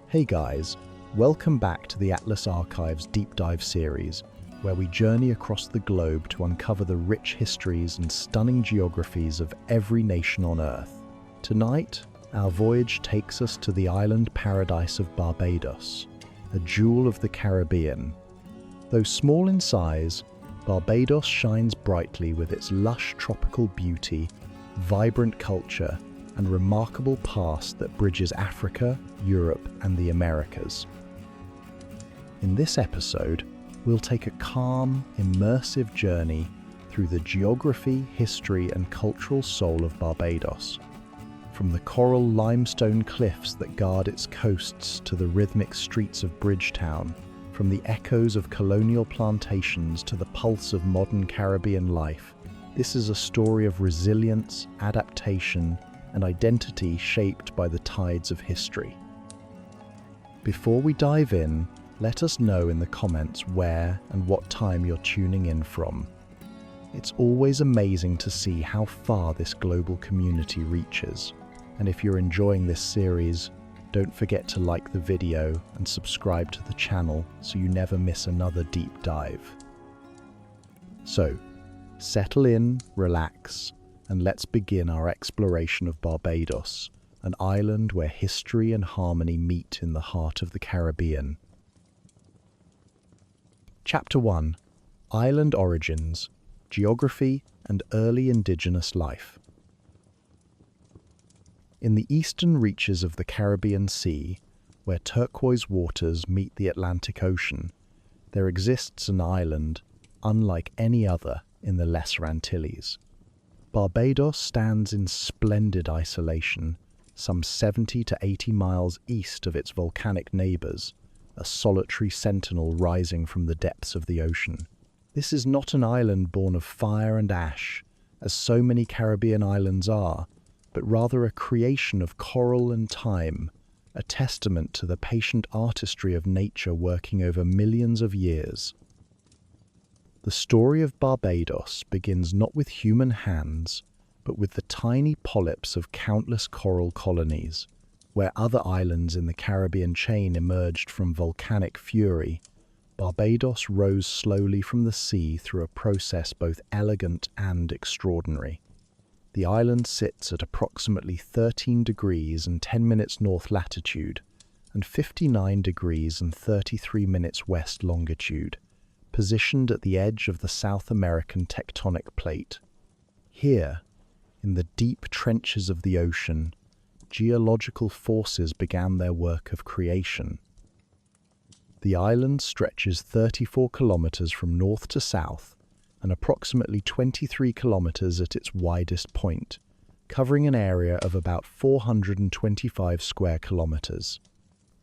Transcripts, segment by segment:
Hey guys, welcome back to the Atlas Archives Deep Dive series, where we journey across the globe to uncover the rich histories and stunning geographies of every nation on Earth. Tonight, our voyage takes us to the island paradise of Barbados, a jewel of the Caribbean. Though small in size, Barbados shines brightly with its lush tropical beauty, vibrant culture, and remarkable past that bridges Africa, Europe, and the Americas. In this episode, we'll take a calm, immersive journey through the geography, history, and cultural soul of Barbados. From the coral limestone cliffs that guard its coasts to the rhythmic streets of Bridgetown, from the echoes of colonial plantations to the pulse of modern Caribbean life, this is a story of resilience, adaptation, and identity shaped by the tides of history. Before we dive in, let us know in the comments where and what time you're tuning in from. It's always amazing to see how far this global community reaches. And if you're enjoying this series, don't forget to like the video and subscribe to the channel so you never miss another deep dive. So, settle in, relax, and let's begin our exploration of Barbados, an island where history and harmony meet in the heart of the Caribbean. Chapter 1: Island Origins, Geography and Early Indigenous Life. In the eastern reaches of the Caribbean Sea, where turquoise waters meet the Atlantic Ocean, there exists an island unlike any other in the Lesser Antilles. Barbados stands in splendid isolation, some 70 to 80 miles east of its volcanic neighbours, a solitary sentinel rising from the depths of the ocean. This is not an island born of fire and ash, as so many Caribbean islands are, but rather a creation of coral and time, a testament to the patient artistry of nature working over millions of years. The story of Barbados begins not with human hands, but with the tiny polyps of countless coral colonies. Where other islands in the Caribbean chain emerged from volcanic fury, Barbados rose slowly from the sea through a process both elegant and extraordinary. The island sits at approximately 13 degrees and 10 minutes north latitude and 59 degrees and 33 minutes west longitude, positioned at the edge of the South American tectonic plate. Here, in the deep trenches of the ocean, geological forces began their work of creation. The island stretches 34 kilometers from north to south and approximately 23 kilometers at its widest point, covering an area of about 425 square kilometers.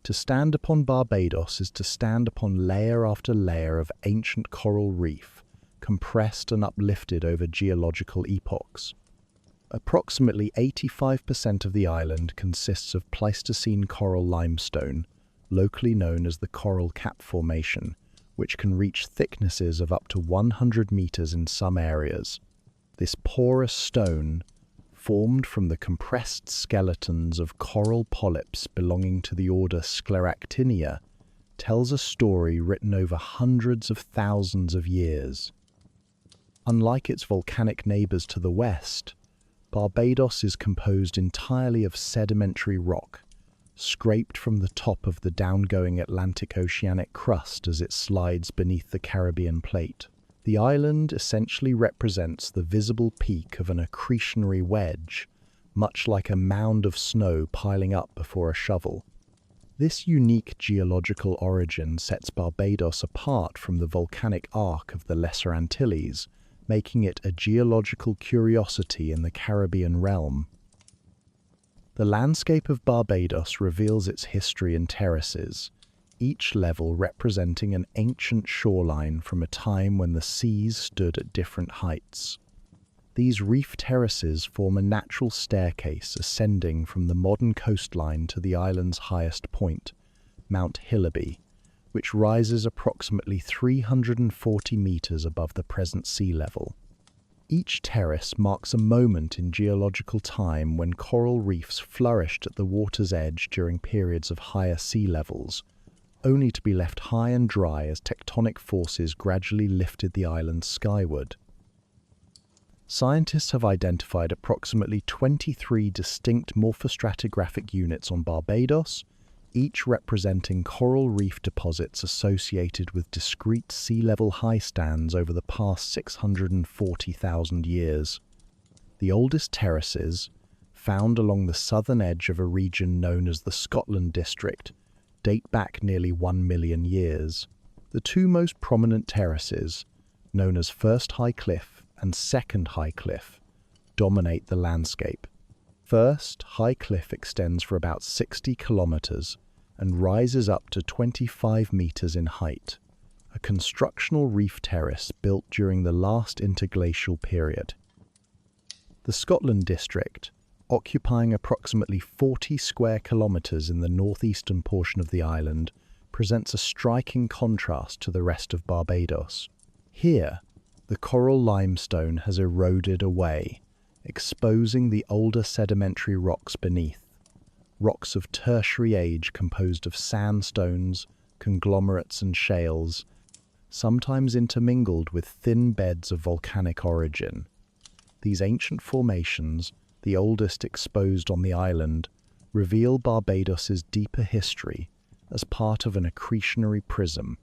To stand upon Barbados is to stand upon layer after layer of ancient coral reef, compressed and uplifted over geological epochs. Approximately 85% of the island consists of Pleistocene coral limestone, locally known as the Coral Cap Formation, which can reach thicknesses of up to 100 meters in some areas. This porous stone, formed from the compressed skeletons of coral polyps belonging to the order Scleractinia, tells a story written over hundreds of thousands of years. Unlike its volcanic neighbors to the west, Barbados is composed entirely of sedimentary rock, scraped from the top of the downgoing Atlantic oceanic crust as it slides beneath the Caribbean plate. The island essentially represents the visible peak of an accretionary wedge, much like a mound of snow piling up before a shovel. This unique geological origin sets Barbados apart from the volcanic arc of the Lesser Antilles, making it a geological curiosity in the Caribbean realm. The landscape of Barbados reveals its history in terraces, each level representing an ancient shoreline from a time when the seas stood at different heights. These reef terraces form a natural staircase ascending from the modern coastline to the island's highest point, Mount Hillaby, which rises approximately 340 meters above the present sea level. Each terrace marks a moment in geological time when coral reefs flourished at the water's edge during periods of higher sea levels, only to be left high and dry as tectonic forces gradually lifted the island skyward. Scientists have identified approximately 23 distinct morphostratigraphic units on Barbados, each representing coral reef deposits associated with discrete sea level high stands over the past 640,000 years. The oldest terraces, found along the southern edge of a region known as the Scotland District, date back nearly 1 million years. The two most prominent terraces, known as First High Cliff and Second High Cliff, dominate the landscape. First High Cliff extends for about 60 kilometers and rises up to 25 meters in height, a constructional reef terrace built during the last interglacial period. The Scotland District, occupying approximately 40 square kilometers in the northeastern portion of the island, presents a striking contrast to the rest of Barbados. Here, the coral limestone has eroded away, exposing the older sedimentary rocks beneath. Rocks of tertiary age composed of sandstones, conglomerates and shales, sometimes intermingled with thin beds of volcanic origin. These ancient formations, the oldest exposed on the island, reveal Barbados's deeper history as part of an accretionary prism.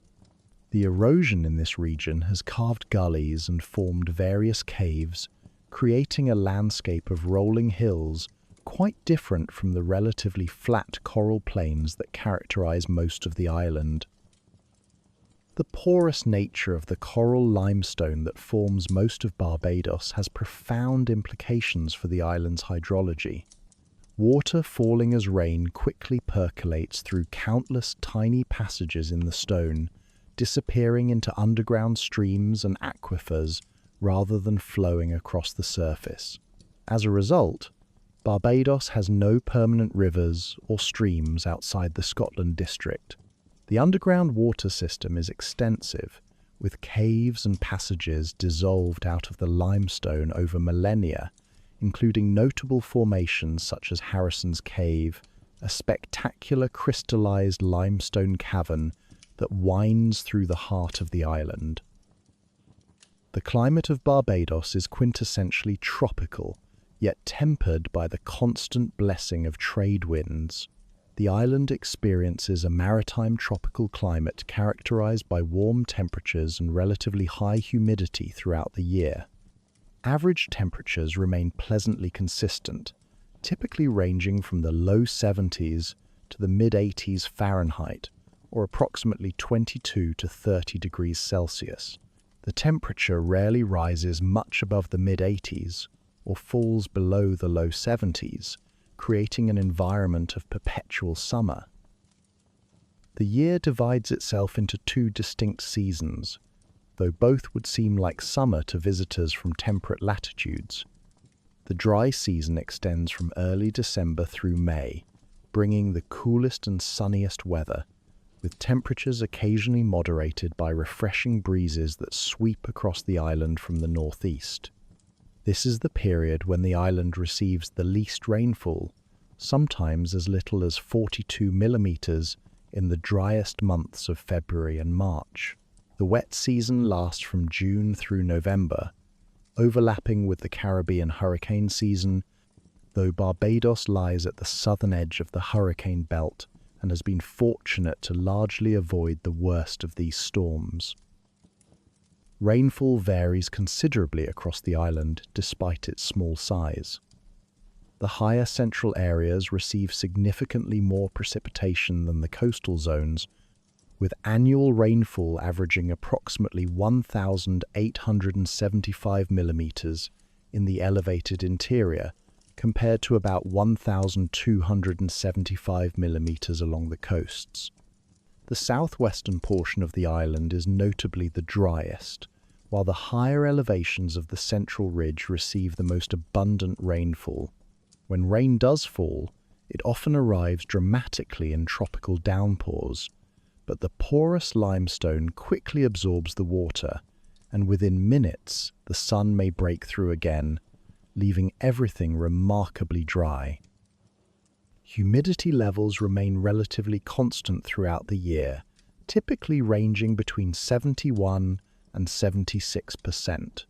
The erosion in this region has carved gullies and formed various caves, creating a landscape of rolling hills quite different from the relatively flat coral plains that characterize most of the island. The porous nature of the coral limestone that forms most of Barbados has profound implications for the island's hydrology. Water falling as rain quickly percolates through countless tiny passages in the stone, disappearing into underground streams and aquifers rather than flowing across the surface. As a result, Barbados has no permanent rivers or streams outside the Scotland District. The underground water system is extensive, with caves and passages dissolved out of the limestone over millennia, including notable formations such as Harrison's Cave, a spectacular crystallized limestone cavern that winds through the heart of the island. The climate of Barbados is quintessentially tropical, yet tempered by the constant blessing of trade winds. The island experiences a maritime tropical climate characterized by warm temperatures and relatively high humidity throughout the year. Average temperatures remain pleasantly consistent, typically ranging from the low 70s to the mid-80s Fahrenheit, or approximately 22 to 30 degrees Celsius. The temperature rarely rises much above the mid-80s or falls below the low 70s, creating an environment of perpetual summer. The year divides itself into two distinct seasons, though both would seem like summer to visitors from temperate latitudes. The dry season extends from early December through May, bringing the coolest and sunniest weather, with temperatures occasionally moderated by refreshing breezes that sweep across the island from the northeast. This is the period when the island receives the least rainfall, sometimes as little as 42 millimeters in the driest months of February and March. The wet season lasts from June through November, overlapping with the Caribbean hurricane season, though Barbados lies at the southern edge of the hurricane belt and has been fortunate to largely avoid the worst of these storms. Rainfall varies considerably across the island despite its small size. The higher central areas receive significantly more precipitation than the coastal zones, with annual rainfall averaging approximately 1,875 millimeters in the elevated interior, compared to about 1,275 millimeters along the coasts. The southwestern portion of the island is notably the driest, while the higher elevations of the central ridge receive the most abundant rainfall. When rain does fall, it often arrives dramatically in tropical downpours, but the porous limestone quickly absorbs the water and within minutes the sun may break through again, leaving everything remarkably dry. Humidity levels remain relatively constant throughout the year, typically ranging between 71 and 76%.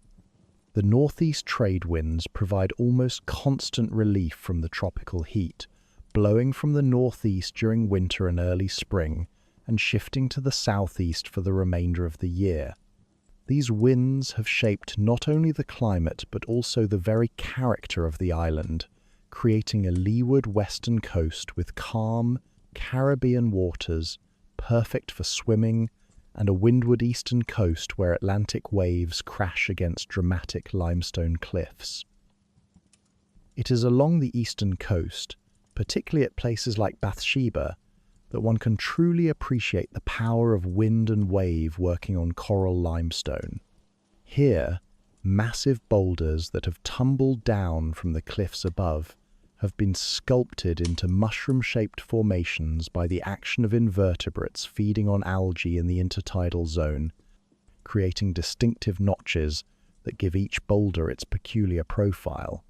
The northeast trade winds provide almost constant relief from the tropical heat, blowing from the northeast during winter and early spring, and shifting to the southeast for the remainder of the year. These winds have shaped not only the climate but also the very character of the island, creating a leeward western coast with calm, Caribbean waters, perfect for swimming, and a windward eastern coast where Atlantic waves crash against dramatic limestone cliffs. It is along the eastern coast, particularly at places like Bathsheba, that one can truly appreciate the power of wind and wave working on coral limestone. Here, massive boulders that have tumbled down from the cliffs above have been sculpted into mushroom-shaped formations by the action of invertebrates feeding on algae in the intertidal zone, creating distinctive notches that give each boulder its peculiar profile.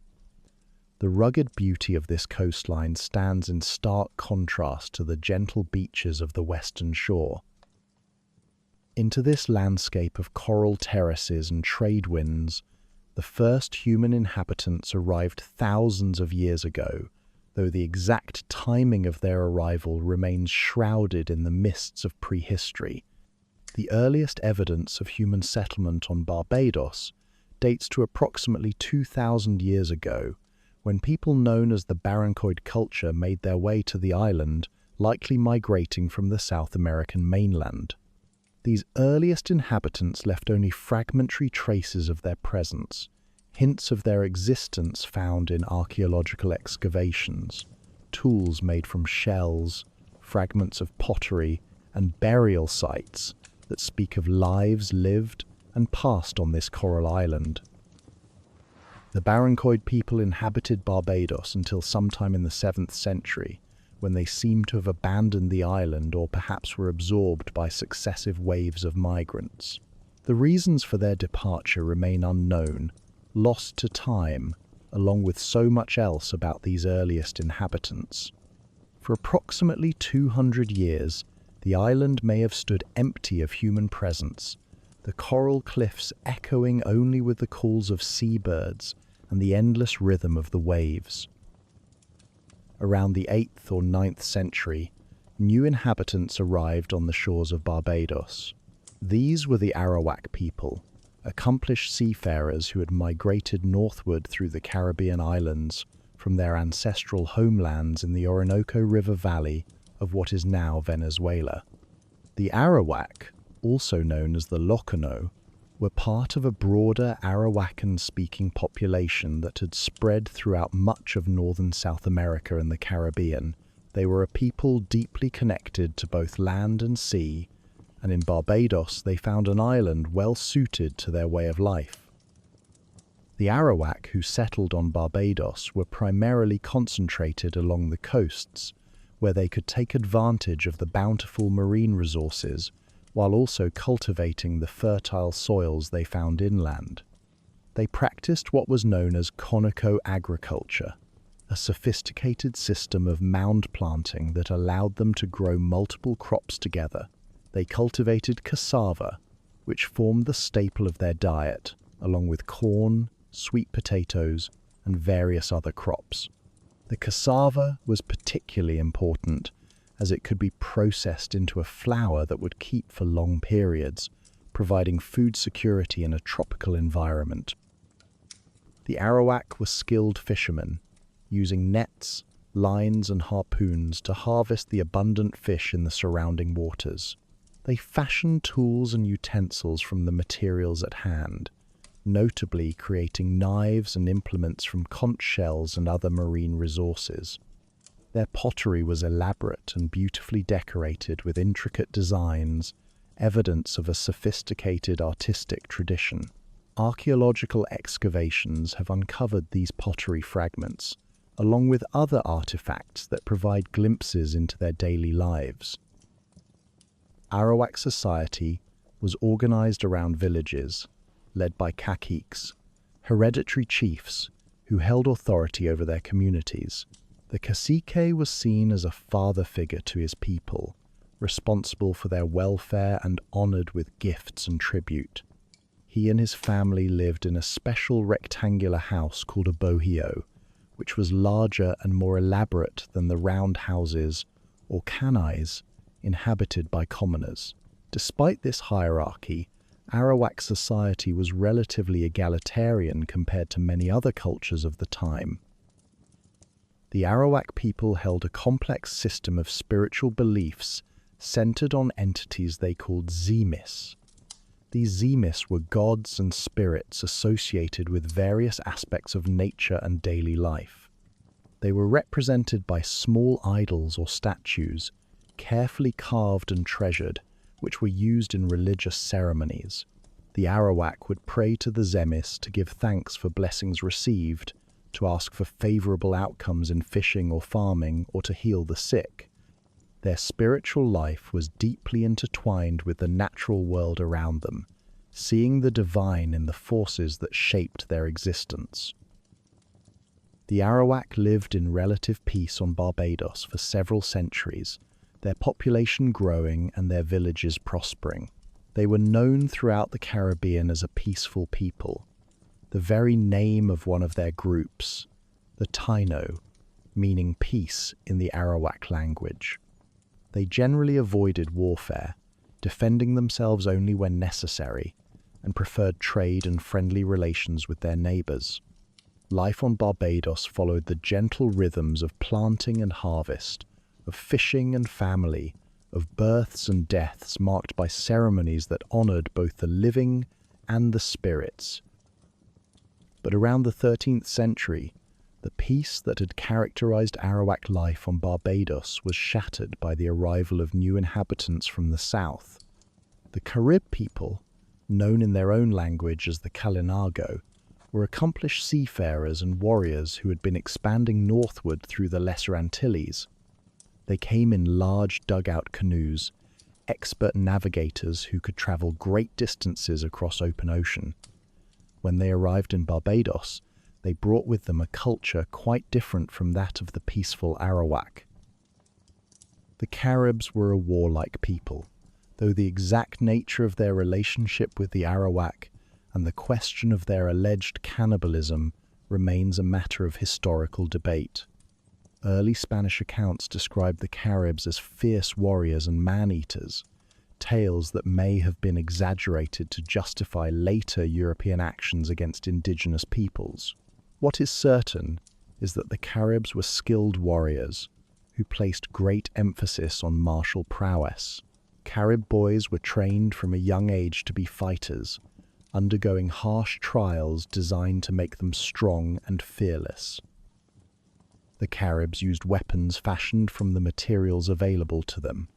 The rugged beauty of this coastline stands in stark contrast to the gentle beaches of the western shore. Into this landscape of coral terraces and trade winds, the first human inhabitants arrived thousands of years ago, though the exact timing of their arrival remains shrouded in the mists of prehistory. The earliest evidence of human settlement on Barbados dates to approximately 2,000 years ago, when people known as the Barrancoid culture made their way to the island, likely migrating from the South American mainland. These earliest inhabitants left only fragmentary traces of their presence, hints of their existence found in archaeological excavations, tools made from shells, fragments of pottery, and burial sites that speak of lives lived and passed on this coral island. The Barrancoid people inhabited Barbados until sometime in the 7th century, when they seem to have abandoned the island or perhaps were absorbed by successive waves of migrants. The reasons for their departure remain unknown, lost to time, along with so much else about these earliest inhabitants. For approximately 200 years, the island may have stood empty of human presence, the coral cliffs echoing only with the calls of seabirds and the endless rhythm of the waves. Around the 8th or 9th century, new inhabitants arrived on the shores of Barbados. These were the Arawak people, accomplished seafarers who had migrated northward through the Caribbean islands from their ancestral homelands in the Orinoco River Valley of what is now Venezuela. The Arawak, also known as the Locano, were part of a broader Arawakan-speaking population that had spread throughout much of northern South America and the Caribbean. They were a people deeply connected to both land and sea, and in Barbados they found an island well suited to their way of life. The Arawak who settled on Barbados were primarily concentrated along the coasts, where they could take advantage of the bountiful marine resources while also cultivating the fertile soils they found inland. They practiced what was known as conico agriculture, a sophisticated system of mound planting that allowed them to grow multiple crops together. They cultivated cassava, which formed the staple of their diet, along with corn, sweet potatoes, and various other crops. The cassava was particularly important, as it could be processed into a flour that would keep for long periods, providing food security in a tropical environment. The Arawak were skilled fishermen, using nets, lines, and harpoons to harvest the abundant fish in the surrounding waters. They fashioned tools and utensils from the materials at hand, notably creating knives and implements from conch shells and other marine resources. Their pottery was elaborate and beautifully decorated with intricate designs, evidence of a sophisticated artistic tradition. Archaeological excavations have uncovered these pottery fragments, along with other artifacts that provide glimpses into their daily lives. Arawak society was organized around villages, led by caciques, hereditary chiefs who held authority over their communities. The cacique was seen as a father figure to his people, responsible for their welfare and honored with gifts and tribute. He and his family lived in a special rectangular house called a bohio, which was larger and more elaborate than the round houses, or canais, inhabited by commoners. Despite this hierarchy, Arawak society was relatively egalitarian compared to many other cultures of the time. The Arawak people held a complex system of spiritual beliefs centered on entities they called zemis. These zemis were gods and spirits associated with various aspects of nature and daily life. They were represented by small idols or statues, carefully carved and treasured, which were used in religious ceremonies. The Arawak would pray to the zemis to give thanks for blessings received, to ask for favorable outcomes in fishing or farming, or to heal the sick. Their spiritual life was deeply intertwined with the natural world around them, seeing the divine in the forces that shaped their existence. The Arawak lived in relative peace on Barbados for several centuries, their population growing and their villages prospering. They were known throughout the Caribbean as a peaceful people. The very name of one of their groups, the Taino, meaning peace in the Arawak language. They generally avoided warfare, defending themselves only when necessary, and preferred trade and friendly relations with their neighbours. Life on Barbados followed the gentle rhythms of planting and harvest, of fishing and family, of births and deaths marked by ceremonies that honoured both the living and the spirits. But around the 13th century, the peace that had characterised Arawak life on Barbados was shattered by the arrival of new inhabitants from the south. The Carib people, known in their own language as the Kalinago, were accomplished seafarers and warriors who had been expanding northward through the Lesser Antilles. They came in large dugout canoes, expert navigators who could travel great distances across open ocean. When they arrived in Barbados, they brought with them a culture quite different from that of the peaceful Arawak. The Caribs were a warlike people, though the exact nature of their relationship with the Arawak and the question of their alleged cannibalism remains a matter of historical debate. Early Spanish accounts describe the Caribs as fierce warriors and man-eaters, tales that may have been exaggerated to justify later European actions against indigenous peoples. What is certain is that the Caribs were skilled warriors who placed great emphasis on martial prowess. Carib boys were trained from a young age to be fighters, undergoing harsh trials designed to make them strong and fearless. The Caribs used weapons fashioned from the materials available to them,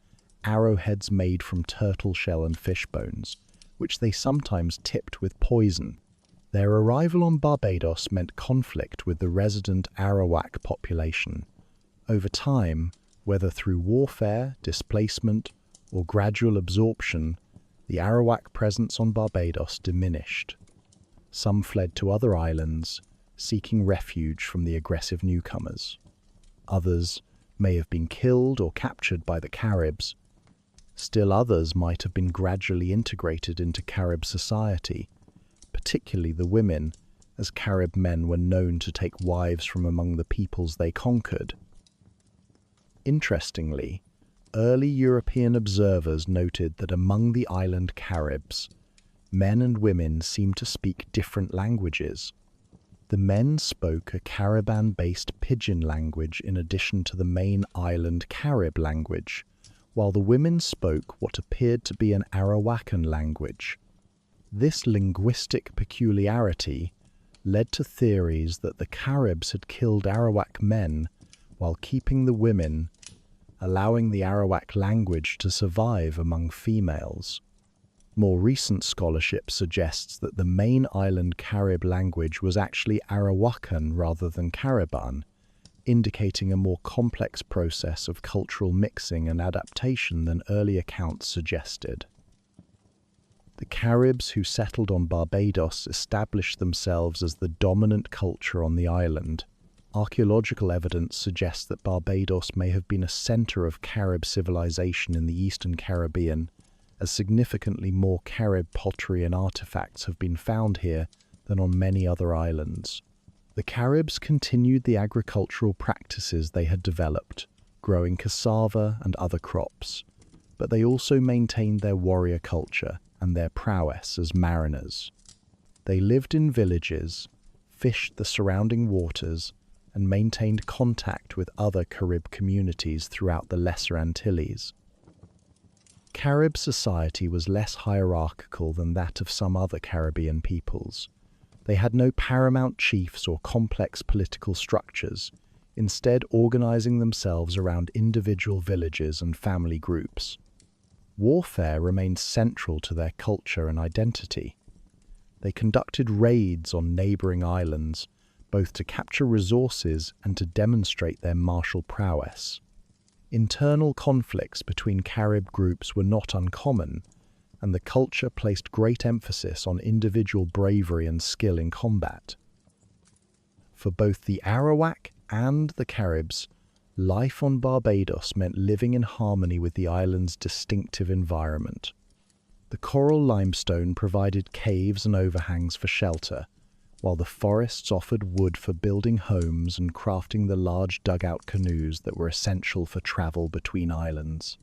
arrowheads made from turtle shell and fish bones, which they sometimes tipped with poison. Their arrival on Barbados meant conflict with the resident Arawak population. Over time, whether through warfare, displacement, or gradual absorption, the Arawak presence on Barbados diminished. Some fled to other islands, seeking refuge from the aggressive newcomers. Others may have been killed or captured by the Caribs. Still others might have been gradually integrated into Carib society, particularly the women, as Carib men were known to take wives from among the peoples they conquered. Interestingly, early European observers noted that among the island Caribs, men and women seemed to speak different languages. The men spoke a Cariban-based pidgin language in addition to the main island Carib language, while the women spoke what appeared to be an Arawakan language. This linguistic peculiarity led to theories that the Caribs had killed Arawak men while keeping the women, allowing the Arawak language to survive among females. More recent scholarship suggests that the main island Carib language was actually Arawakan rather than Cariban, indicating a more complex process of cultural mixing and adaptation than early accounts suggested. The Caribs who settled on Barbados established themselves as the dominant culture on the island. Archaeological evidence suggests that Barbados may have been a center of Carib civilization in the Eastern Caribbean, as significantly more Carib pottery and artifacts have been found here than on many other islands. The Caribs continued the agricultural practices they had developed, growing cassava and other crops, but they also maintained their warrior culture and their prowess as mariners. They lived in villages, fished the surrounding waters, and maintained contact with other Carib communities throughout the Lesser Antilles. Carib society was less hierarchical than that of some other Caribbean peoples. They had no paramount chiefs or complex political structures, instead organizing themselves around individual villages and family groups. Warfare remained central to their culture and identity. They conducted raids on neighboring islands, both to capture resources and to demonstrate their martial prowess. Internal conflicts between Carib groups were not uncommon, and the culture placed great emphasis on individual bravery and skill in combat. For both the Arawak and the Caribs, life on Barbados meant living in harmony with the island's distinctive environment. The coral limestone provided caves and overhangs for shelter, while the forests offered wood for building homes and crafting the large dugout canoes that were essential for travel between islands.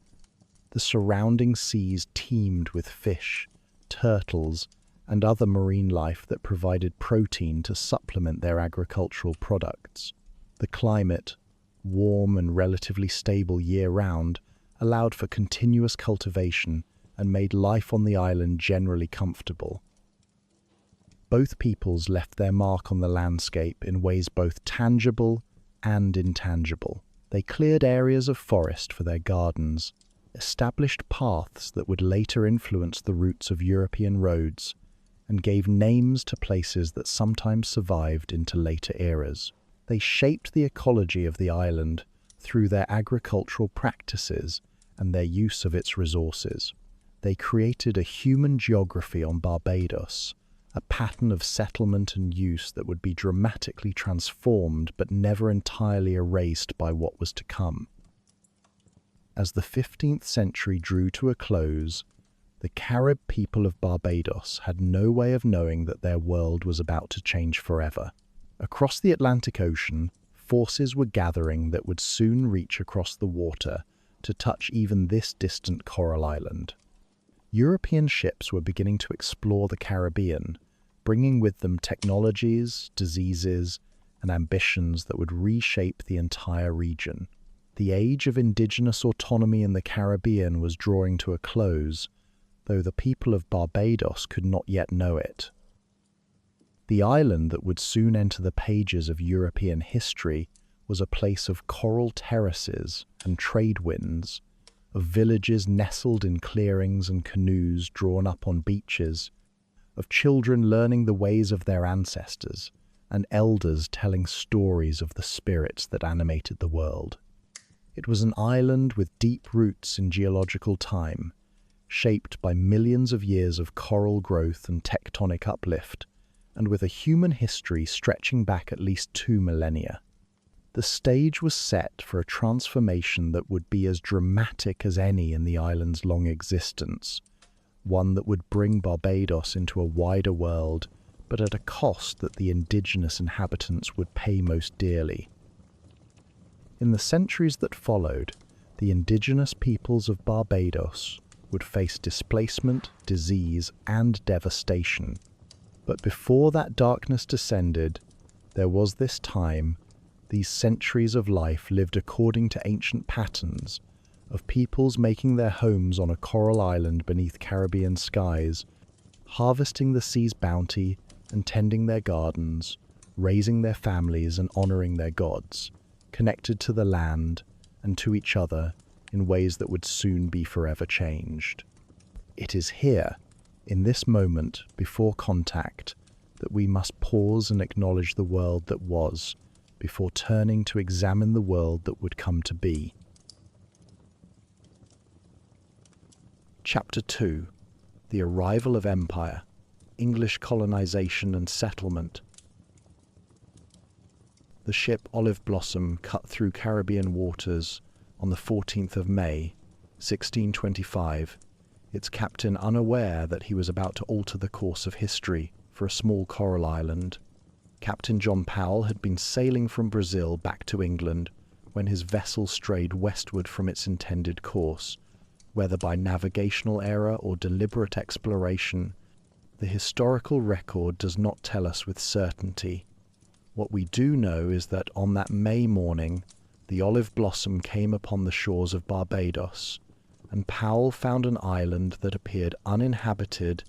The surrounding seas teemed with fish, turtles, and other marine life that provided protein to supplement their agricultural products. The climate, warm and relatively stable year-round, allowed for continuous cultivation and made life on the island generally comfortable. Both peoples left their mark on the landscape in ways both tangible and intangible. They cleared areas of forest for their gardens, established paths that would later influence the routes of European roads, and gave names to places that sometimes survived into later eras. They shaped the ecology of the island through their agricultural practices and their use of its resources. They created a human geography on Barbados, a pattern of settlement and use that would be dramatically transformed but never entirely erased by what was to come. As the 15th century drew to a close, the Carib people of Barbados had no way of knowing that their world was about to change forever. Across the Atlantic Ocean, forces were gathering that would soon reach across the water to touch even this distant coral island. European ships were beginning to explore the Caribbean, bringing with them technologies, diseases, and ambitions that would reshape the entire region. The age of indigenous autonomy in the Caribbean was drawing to a close, though the people of Barbados could not yet know it. The island that would soon enter the pages of European history was a place of coral terraces and trade winds, of villages nestled in clearings and canoes drawn up on beaches, of children learning the ways of their ancestors, and elders telling stories of the spirits that animated the world. It was an island with deep roots in geological time, shaped by millions of years of coral growth and tectonic uplift, and with a human history stretching back at least 2 millennia. The stage was set for a transformation that would be as dramatic as any in the island's long existence, one that would bring Barbados into a wider world, but at a cost that the indigenous inhabitants would pay most dearly. In the centuries that followed, the indigenous peoples of Barbados would face displacement, disease, and devastation. But before that darkness descended, there was this time, these centuries of life lived according to ancient patterns, of peoples making their homes on a coral island beneath Caribbean skies, harvesting the sea's bounty and tending their gardens, raising their families and honoring their gods, connected to the land and to each other in ways that would soon be forever changed. It is here, in this moment before contact, that we must pause and acknowledge the world that was, before turning to examine the world that would come to be. Chapter 2. the arrival of empire, English colonization and settlement. The ship Olive Blossom cut through Caribbean waters on the 14th of May, 1625, its captain unaware that he was about to alter the course of history for a small coral island. Captain John Powell had been sailing from Brazil back to England when his vessel strayed westward from its intended course. Whether by navigational error or deliberate exploration, the historical record does not tell us with certainty. What we do know is that on that May morning, the Olive Blossom came upon the shores of Barbados, and Powell found an island that appeared uninhabited,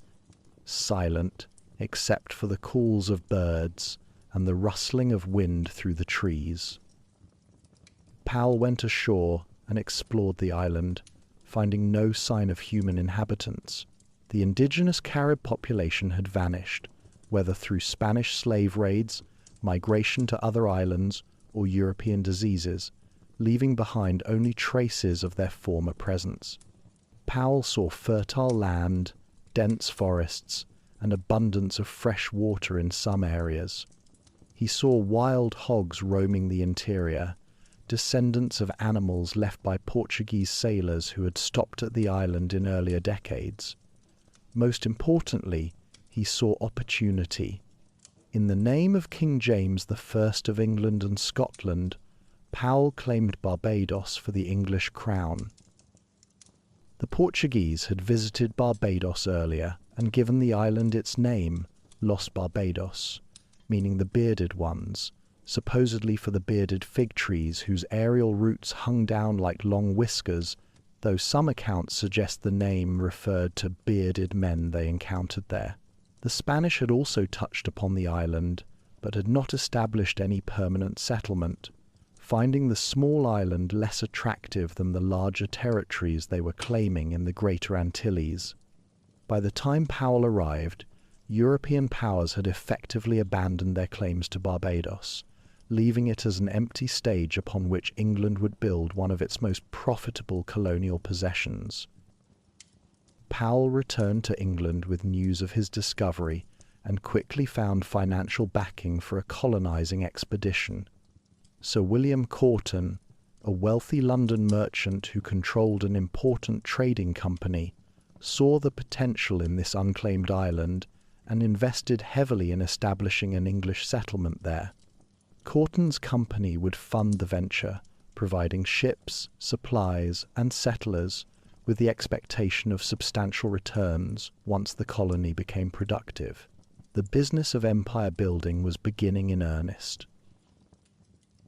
silent, except for the calls of birds and the rustling of wind through the trees. Powell went ashore and explored the island, finding no sign of human inhabitants. The indigenous Carib population had vanished, whether through Spanish slave raids, migration to other islands, or European diseases, leaving behind only traces of their former presence. Powell saw fertile land, dense forests, and abundance of fresh water in some areas. He saw wild hogs roaming the interior, descendants of animals left by Portuguese sailors who had stopped at the island in earlier decades. Most importantly, he saw opportunity. In the name of King James I of England and Scotland, Powell claimed Barbados for the English crown. The Portuguese had visited Barbados earlier and given the island its name, Los Barbados, meaning the bearded ones, supposedly for the bearded fig trees whose aerial roots hung down like long whiskers, though some accounts suggest the name referred to bearded men they encountered there. The Spanish had also touched upon the island, but had not established any permanent settlement, finding the small island less attractive than the larger territories they were claiming in the Greater Antilles. By the time Powell arrived, European powers had effectively abandoned their claims to Barbados, leaving it as an empty stage upon which England would build one of its most profitable colonial possessions. Powell returned to England with news of his discovery and quickly found financial backing for a colonizing expedition. Sir William Corton, a wealthy London merchant who controlled an important trading company, saw the potential in this unclaimed island and invested heavily in establishing an English settlement there. Corton's company would fund the venture, providing ships, supplies, and settlers, with the expectation of substantial returns once the colony became productive. The business of empire building was beginning in earnest.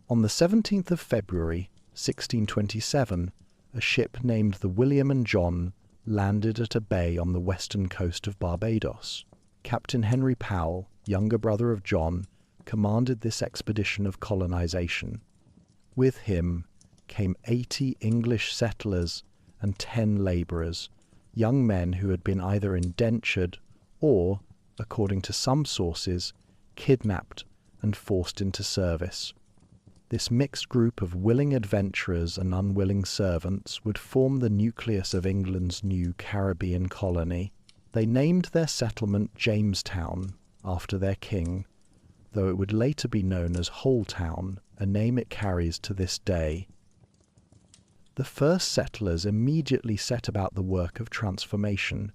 On the 17th of February, 1627, a ship named the William and John landed at a bay on the western coast of Barbados. Captain Henry Powell, younger brother of John, commanded this expedition of colonization. With him came 80 English settlers and 10 labourers, young men who had been either indentured or, according to some sources, kidnapped and forced into service. This mixed group of willing adventurers and unwilling servants would form the nucleus of England's new Caribbean colony. They named their settlement Jamestown, after their king, though it would later be known as Holetown, a name it carries to this day. The first settlers immediately set about the work of transformation,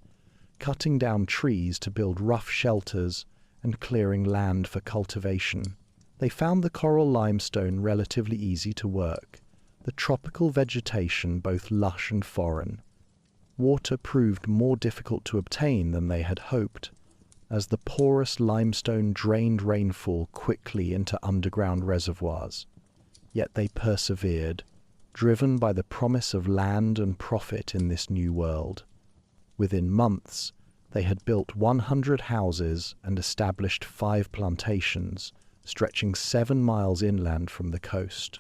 cutting down trees to build rough shelters and clearing land for cultivation. They found the coral limestone relatively easy to work, the tropical vegetation both lush and foreign. Water proved more difficult to obtain than they had hoped, as the porous limestone drained rainfall quickly into underground reservoirs. Yet they persevered, driven by the promise of land and profit in this new world. Within months, they had built 100 houses and established 5 plantations, stretching 7 miles inland from the coast.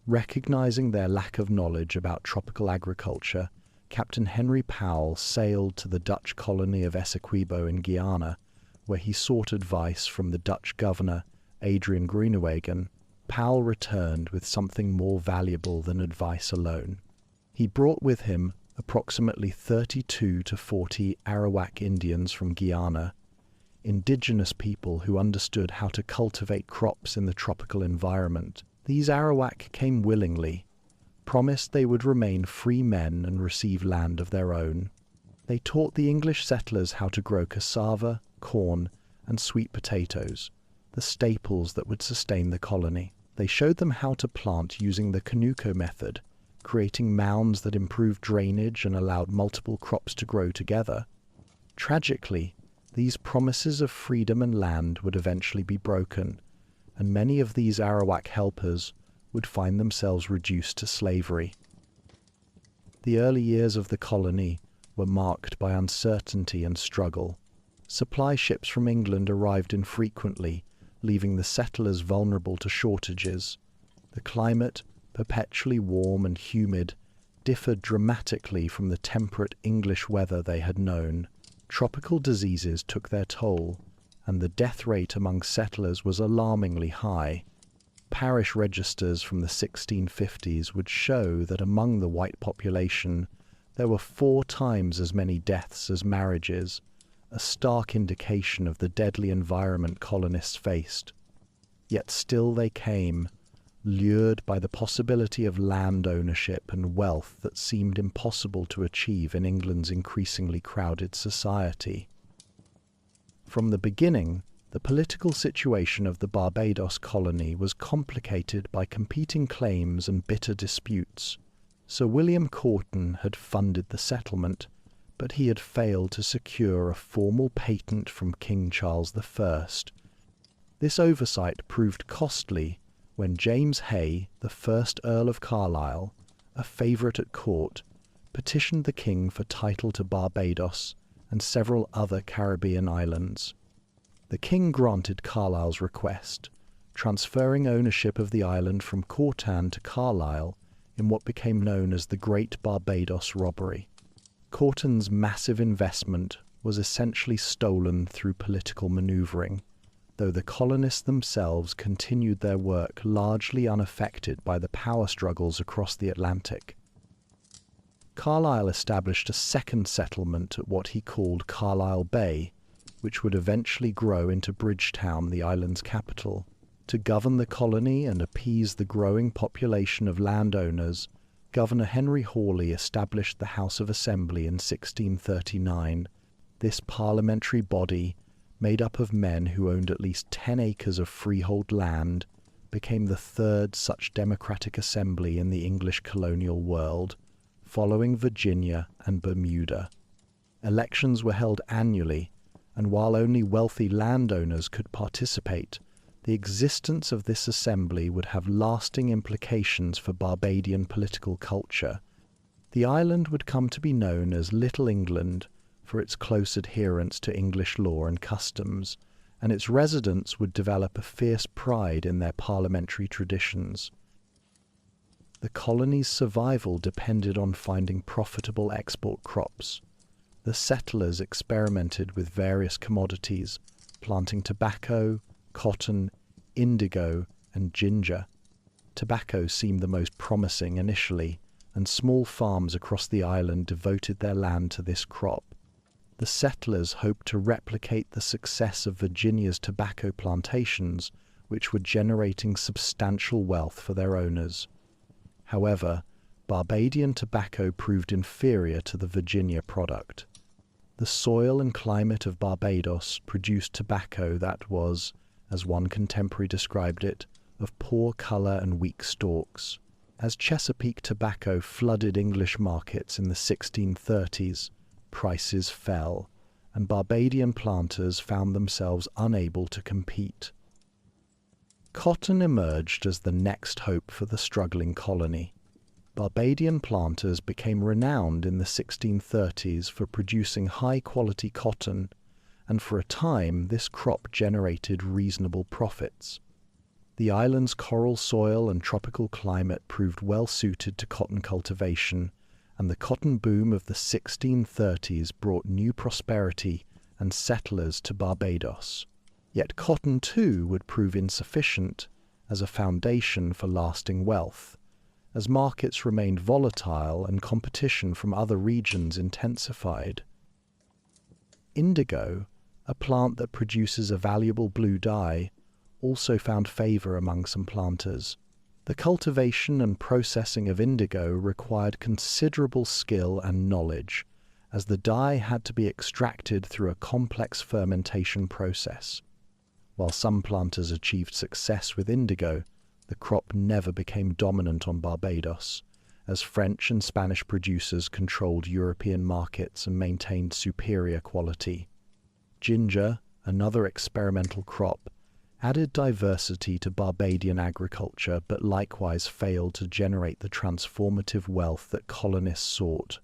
Recognizing their lack of knowledge about tropical agriculture, Captain Henry Powell sailed to the Dutch colony of Essequibo in Guyana, where he sought advice from the Dutch governor, Adrian Groenewegen. Powell returned with something more valuable than advice alone. He brought with him approximately 32 to 40 Arawak Indians from Guyana, indigenous people who understood how to cultivate crops in the tropical environment. These Arawak came willingly, promised they would remain free men and receive land of their own. They taught the English settlers how to grow cassava, corn, and sweet potatoes, the staples that would sustain the colony. They showed them how to plant using the Canuco method, creating mounds that improved drainage and allowed multiple crops to grow together. Tragically, these promises of freedom and land would eventually be broken, and many of these Arawak helpers would find themselves reduced to slavery. The early years of the colony were marked by uncertainty and struggle. Supply ships from England arrived infrequently, leaving the settlers vulnerable to shortages. The climate, perpetually warm and humid, differed dramatically from the temperate English weather they had known. Tropical diseases took their toll, and the death rate among settlers was alarmingly high. Parish registers from the 1650s would show that among the white population there were 4 times as many deaths as marriages, a stark indication of the deadly environment colonists faced. Yet still they came, lured by the possibility of land ownership and wealth that seemed impossible to achieve in England's increasingly crowded society. From the beginning, the political situation of the Barbados colony was complicated by competing claims and bitter disputes. Sir William Corton had funded the settlement, but he had failed to secure a formal patent from King Charles I. This oversight proved costly when James Hay, the first Earl of Carlisle, a favourite at court, petitioned the king for title to Barbados and several other Caribbean islands. The king granted Carlisle's request, transferring ownership of the island from Cortan to Carlisle in what became known as the Great Barbados Robbery. Corton's massive investment was essentially stolen through political manoeuvring, though the colonists themselves continued their work largely unaffected by the power struggles across the Atlantic. Carlisle established a second settlement at what he called Carlisle Bay, which would eventually grow into Bridgetown, the island's capital. To govern the colony and appease the growing population of landowners, Governor Henry Hawley established the House of Assembly in 1639. This parliamentary body, made up of men who owned at least 10 acres of freehold land, became the third such democratic assembly in the English colonial world, following Virginia and Bermuda. Elections were held annually, and while only wealthy landowners could participate, the existence of this assembly would have lasting implications for Barbadian political culture. The island would come to be known as Little England for its close adherence to English law and customs, and its residents would develop a fierce pride in their parliamentary traditions. The colony's survival depended on finding profitable export crops. The settlers experimented with various commodities, planting tobacco, cotton, indigo, and ginger. Tobacco seemed the most promising initially, and small farms across the island devoted their land to this crop. The settlers hoped to replicate the success of Virginia's tobacco plantations, which were generating substantial wealth for their owners. However, Barbadian tobacco proved inferior to the Virginia product. The soil and climate of Barbados produced tobacco that was, as one contemporary described it, of poor colour and weak stalks. As Chesapeake tobacco flooded English markets in the 1630s, prices fell, and Barbadian planters found themselves unable to compete. Cotton emerged as the next hope for the struggling colony. Barbadian planters became renowned in the 1630s for producing high-quality cotton, and for a time this crop generated reasonable profits. The island's coral soil and tropical climate proved well suited to cotton cultivation, and the cotton boom of the 1630s brought new prosperity and settlers to Barbados. Yet cotton too would prove insufficient as a foundation for lasting wealth, as markets remained volatile and competition from other regions intensified. Indigo, a plant that produces a valuable blue dye, also found favor among some planters. The cultivation and processing of indigo required considerable skill and knowledge, as the dye had to be extracted through a complex fermentation process. While some planters achieved success with indigo, the crop never became dominant on Barbados, as French and Spanish producers controlled European markets and maintained superior quality. Ginger, another experimental crop, added diversity to Barbadian agriculture but likewise failed to generate the transformative wealth that colonists sought.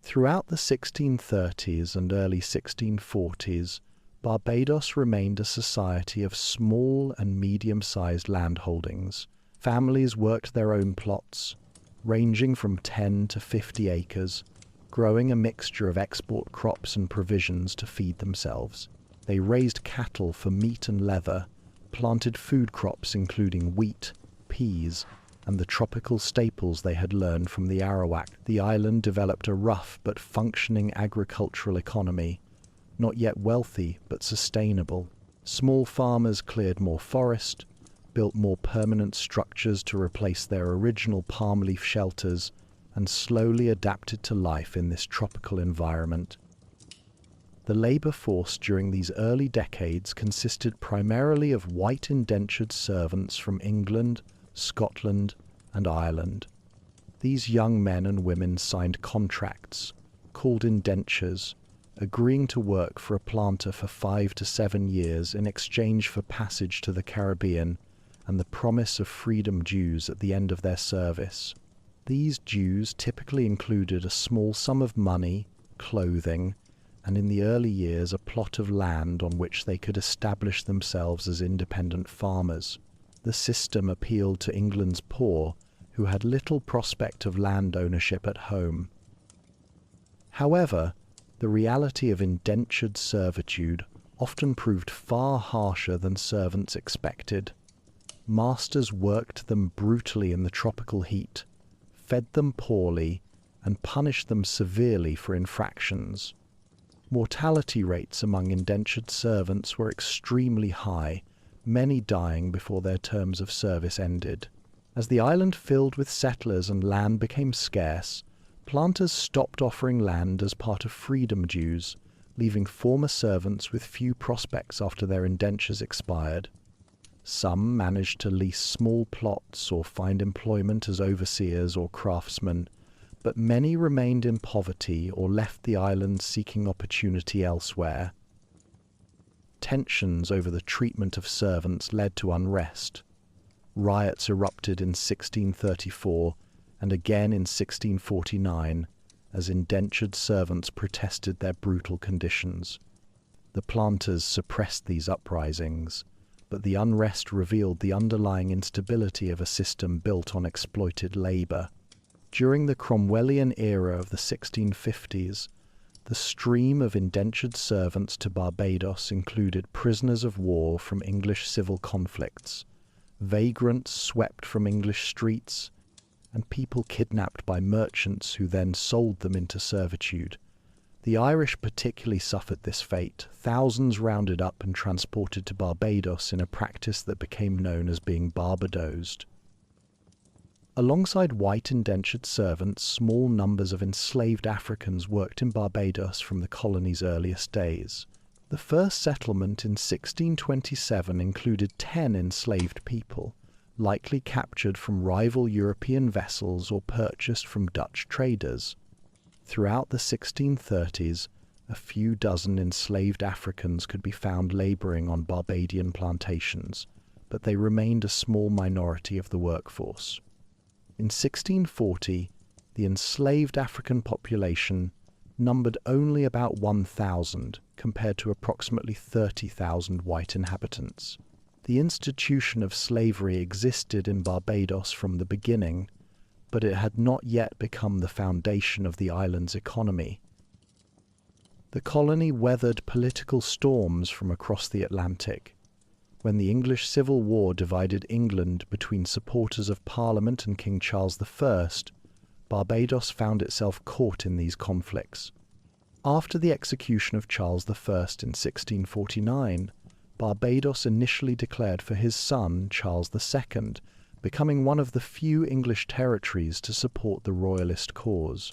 Throughout the 1630s and early 1640s, Barbados remained a society of small and medium-sized landholdings. Families worked their own plots, ranging from 10 to 50 acres, growing a mixture of export crops and provisions to feed themselves. They raised cattle for meat and leather, planted food crops including wheat, peas, and the tropical staples they had learned from the Arawak. The island developed a rough but functioning agricultural economy, not yet wealthy but sustainable. Small farmers cleared more forest, built more permanent structures to replace their original palm leaf shelters, and slowly adapted to life in this tropical environment. The labour force during these early decades consisted primarily of white indentured servants from England, Scotland, and Ireland. These young men and women signed contracts, called indentures, agreeing to work for a planter for 5 to 7 years in exchange for passage to the Caribbean and the promise of freedom dues at the end of their service. These dues typically included a small sum of money, clothing, and in the early years a plot of land on which they could establish themselves as independent farmers. The system appealed to England's poor, who had little prospect of land ownership at home. However, the reality of indentured servitude often proved far harsher than servants expected. Masters worked them brutally in the tropical heat, fed them poorly, and punished them severely for infractions. Mortality rates among indentured servants were extremely high, many dying before their terms of service ended. As the island filled with settlers and land became scarce, planters stopped offering land as part of freedom dues, leaving former servants with few prospects after their indentures expired. Some managed to lease small plots or find employment as overseers or craftsmen, but many remained in poverty or left the island seeking opportunity elsewhere. Tensions over the treatment of servants led to unrest. Riots erupted in 1634 and again in 1649 as indentured servants protested their brutal conditions. The planters suppressed these uprisings, but the unrest revealed the underlying instability of a system built on exploited labour. During the Cromwellian era of the 1650s, the stream of indentured servants to Barbados included prisoners of war from English civil conflicts, vagrants swept from English streets, and people kidnapped by merchants who then sold them into servitude. The Irish particularly suffered this fate, thousands rounded up and transported to Barbados in a practice that became known as being Barbadosed. Alongside white indentured servants, small numbers of enslaved Africans worked in Barbados from the colony's earliest days. The first settlement in 1627 included 10 enslaved people, likely captured from rival European vessels or purchased from Dutch traders. Throughout the 1630s, a few dozen enslaved Africans could be found labouring on Barbadian plantations, but they remained a small minority of the workforce. In 1640, the enslaved African population numbered only about 1,000 compared to approximately 30,000 white inhabitants. The institution of slavery existed in Barbados from the beginning, but it had not yet become the foundation of the island's economy. The colony weathered political storms from across the Atlantic. When the English Civil War divided England between supporters of Parliament and King Charles I, Barbados found itself caught in these conflicts. After the execution of Charles I in 1649, Barbados initially declared for his son Charles II, becoming one of the few English territories to support the royalist cause.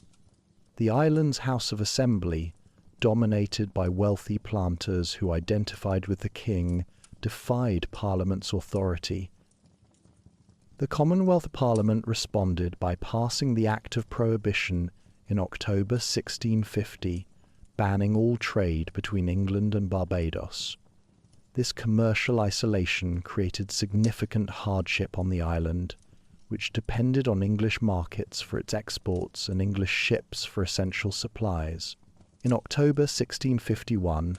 The island's House of Assembly, dominated by wealthy planters who identified with the king, defied Parliament's authority. The Commonwealth Parliament responded by passing the Act of Prohibition in October 1650, banning all trade between England and Barbados. This commercial isolation created significant hardship on the island, which depended on English markets for its exports and English ships for essential supplies. In October 1651,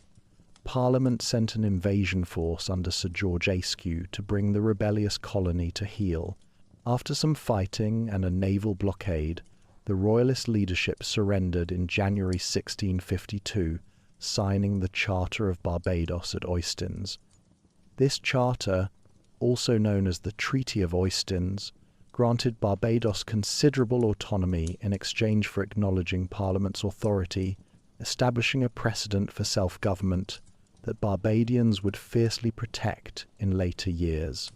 Parliament sent an invasion force under Sir George Ayscue to bring the rebellious colony to heel. After some fighting and a naval blockade, the royalist leadership surrendered in January 1652, signing the Charter of Barbados at Ostins. This charter, also known as the Treaty of Ostins, granted Barbados considerable autonomy in exchange for acknowledging Parliament's authority, establishing a precedent for self-government that Barbadians would fiercely protect in later years.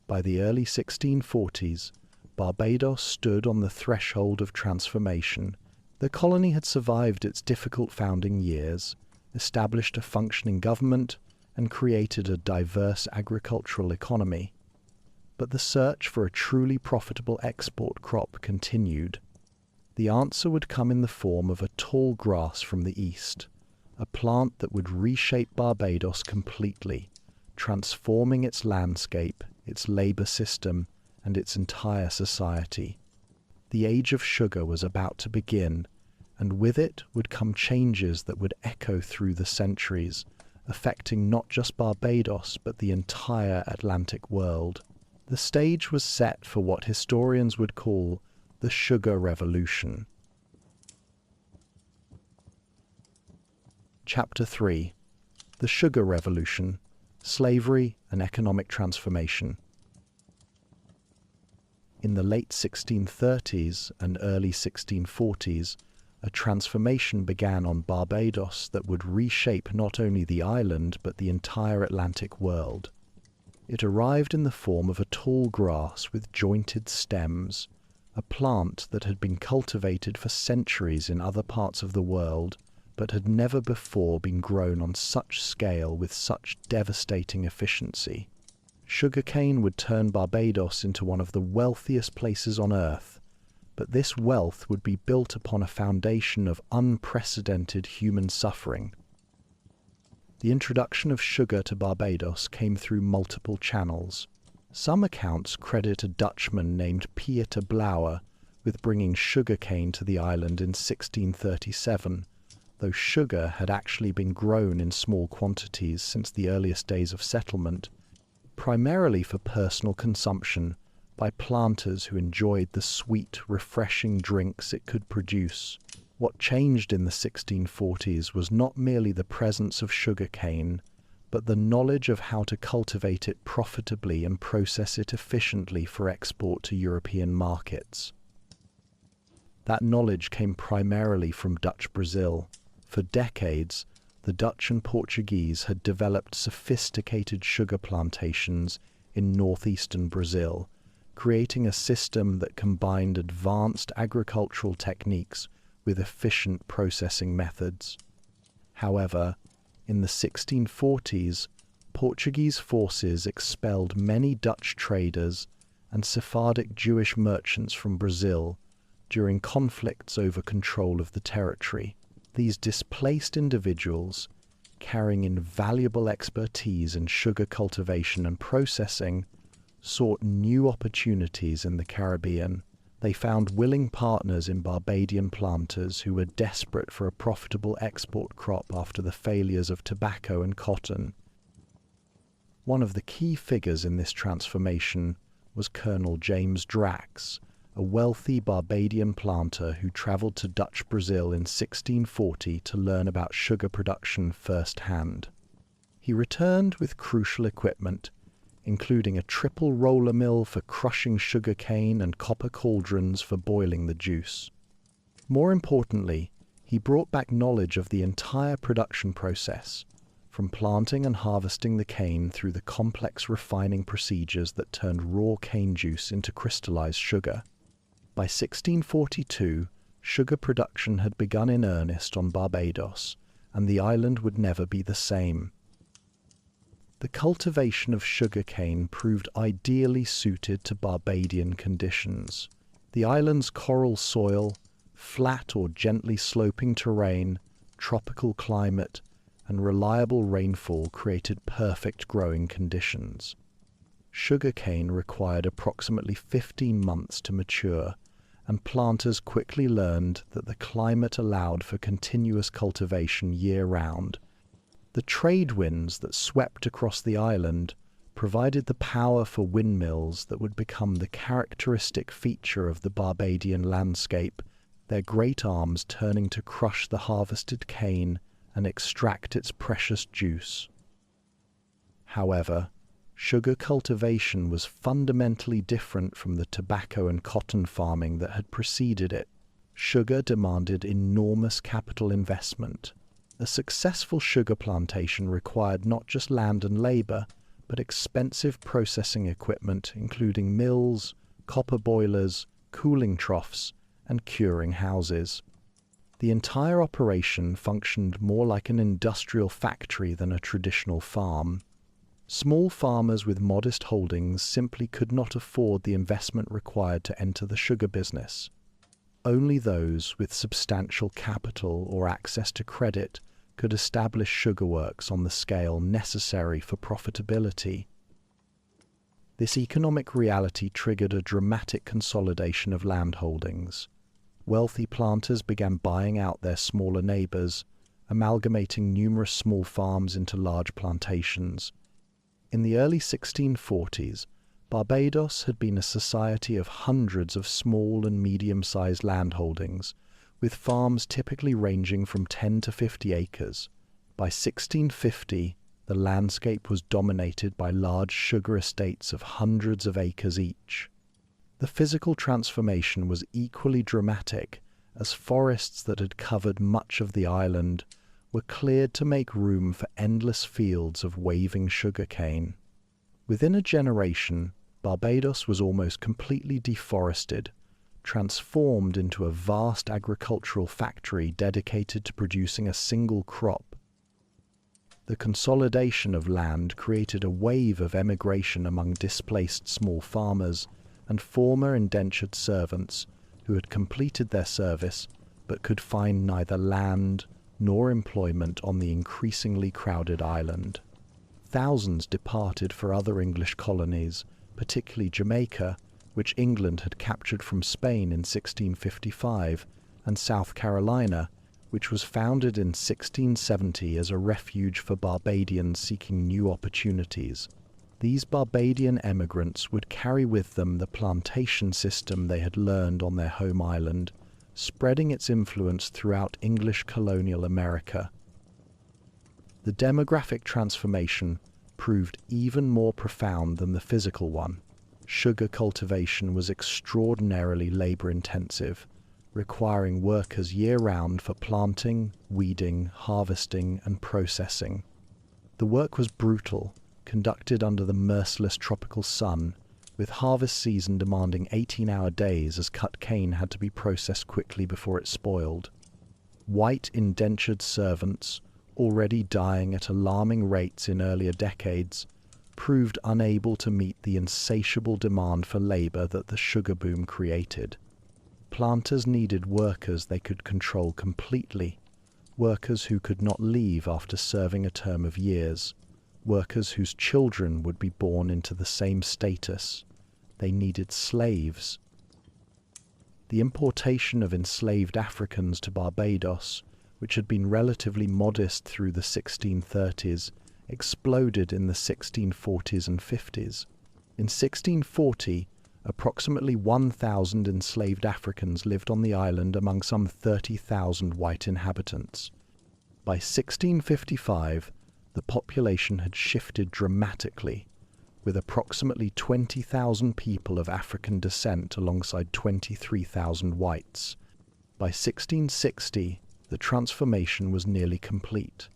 By the early 1640s, Barbados stood on the threshold of transformation. The colony had survived its difficult founding years, established a functioning government, and created a diverse agricultural economy. But the search for a truly profitable export crop continued. The answer would come in the form of a tall grass from the east, a plant that would reshape Barbados completely, transforming its landscape, its labor system, and its entire society. The age of sugar was about to begin, and with it would come changes that would echo through the centuries, affecting not just Barbados but the entire Atlantic world. The stage was set for what historians would call the Sugar Revolution. Chapter 3: The Sugar Revolution, Slavery and Economic Transformation. In the late 1630s and early 1640s, a transformation began on Barbados that would reshape not only the island but the entire Atlantic world. It arrived in the form of a tall grass with jointed stems, a plant that had been cultivated for centuries in other parts of the world, but had never before been grown on such scale with such devastating efficiency. Sugarcane would turn Barbados into one of the wealthiest places on earth, but this wealth would be built upon a foundation of unprecedented human suffering. The introduction of sugar to Barbados came through multiple channels. Some accounts credit a Dutchman named Pieter Blauwe with bringing sugarcane to the island in 1637, though sugar had actually been grown in small quantities since the earliest days of settlement, primarily for personal consumption by planters who enjoyed the sweet, refreshing drinks it could produce. What changed in the 1640s was not merely the presence of sugarcane, but the knowledge of how to cultivate it profitably and process it efficiently for export to European markets. That knowledge came primarily from Dutch Brazil. For decades, the Dutch and Portuguese had developed sophisticated sugar plantations in northeastern Brazil, creating a system that combined advanced agricultural techniques with efficient processing methods. However, in the 1640s, Portuguese forces expelled many Dutch traders and Sephardic Jewish merchants from Brazil during conflicts over control of the territory. These displaced individuals, carrying invaluable expertise in sugar cultivation and processing, sought new opportunities in the Caribbean. They found willing partners in Barbadian planters who were desperate for a profitable export crop after the failures of tobacco and cotton. One of the key figures in this transformation was Colonel James Drax, a wealthy Barbadian planter who travelled to Dutch Brazil in 1640 to learn about sugar production firsthand. He returned with crucial equipment, including a triple roller mill for crushing sugar cane and copper cauldrons for boiling the juice. More importantly, he brought back knowledge of the entire production process, from planting and harvesting the cane through the complex refining procedures that turned raw cane juice into crystallized sugar. By 1642, sugar production had begun in earnest on Barbados, and the island would never be the same. The cultivation of sugarcane proved ideally suited to Barbadian conditions. The island's coral soil, flat or gently sloping terrain, tropical climate, and reliable rainfall created perfect growing conditions. Sugarcane required approximately 15 months to mature, and planters quickly learned that the climate allowed for continuous cultivation year-round. The trade winds that swept across the island provided the power for windmills that would become the characteristic feature of the Barbadian landscape, their great arms turning to crush the harvested cane and extract its precious juice. However, sugar cultivation was fundamentally different from the tobacco and cotton farming that had preceded it. Sugar demanded enormous capital investment. A successful sugar plantation required not just land and labor, but expensive processing equipment including mills, copper boilers, cooling troughs, and curing houses. The entire operation functioned more like an industrial factory than a traditional farm. Small farmers with modest holdings simply could not afford the investment required to enter the sugar business. Only those with substantial capital or access to credit could establish sugar works on the scale necessary for profitability. This economic reality triggered a dramatic consolidation of land holdings. Wealthy planters began buying out their smaller neighbors, amalgamating numerous small farms into large plantations. In the early 1640s, Barbados had been a society of hundreds of small and medium-sized landholdings, with farms typically ranging from 10 to 50 acres. By 1650, the landscape was dominated by large sugar estates of hundreds of acres each. The physical transformation was equally dramatic, as forests that had covered much of the island were cleared to make room for endless fields of waving sugarcane. Within a generation, Barbados was almost completely deforested, transformed into a vast agricultural factory dedicated to producing a single crop. The consolidation of land created a wave of emigration among displaced small farmers and former indentured servants who had completed their service but could find neither land nor employment on the increasingly crowded island. Thousands departed for other English colonies, particularly Jamaica, which England had captured from Spain in 1655, and South Carolina, which was founded in 1670 as a refuge for Barbadians seeking new opportunities. These Barbadian emigrants would carry with them the plantation system they had learned on their home island, spreading its influence throughout English colonial America. The demographic transformation proved even more profound than the physical one. Sugar cultivation was extraordinarily labor-intensive, requiring workers year-round for planting, weeding, harvesting, and processing. The work was brutal, conducted under the merciless tropical sun, with harvest season demanding 18-hour days as cut cane had to be processed quickly before it spoiled. White indentured servants, already dying at alarming rates in earlier decades, proved unable to meet the insatiable demand for labor that the sugar boom created. Planters needed workers they could control completely, workers who could not leave after serving a term of years, workers whose children would be born into the same status. They needed slaves. The importation of enslaved Africans to Barbados, which had been relatively modest through the 1630s, exploded in the 1640s and 50s. In 1640, approximately 1,000 enslaved Africans lived on the island among some 30,000 white inhabitants. By 1655, the population had shifted dramatically, with approximately 20,000 people of African descent alongside 23,000 whites. By 1660, the transformation was nearly complete.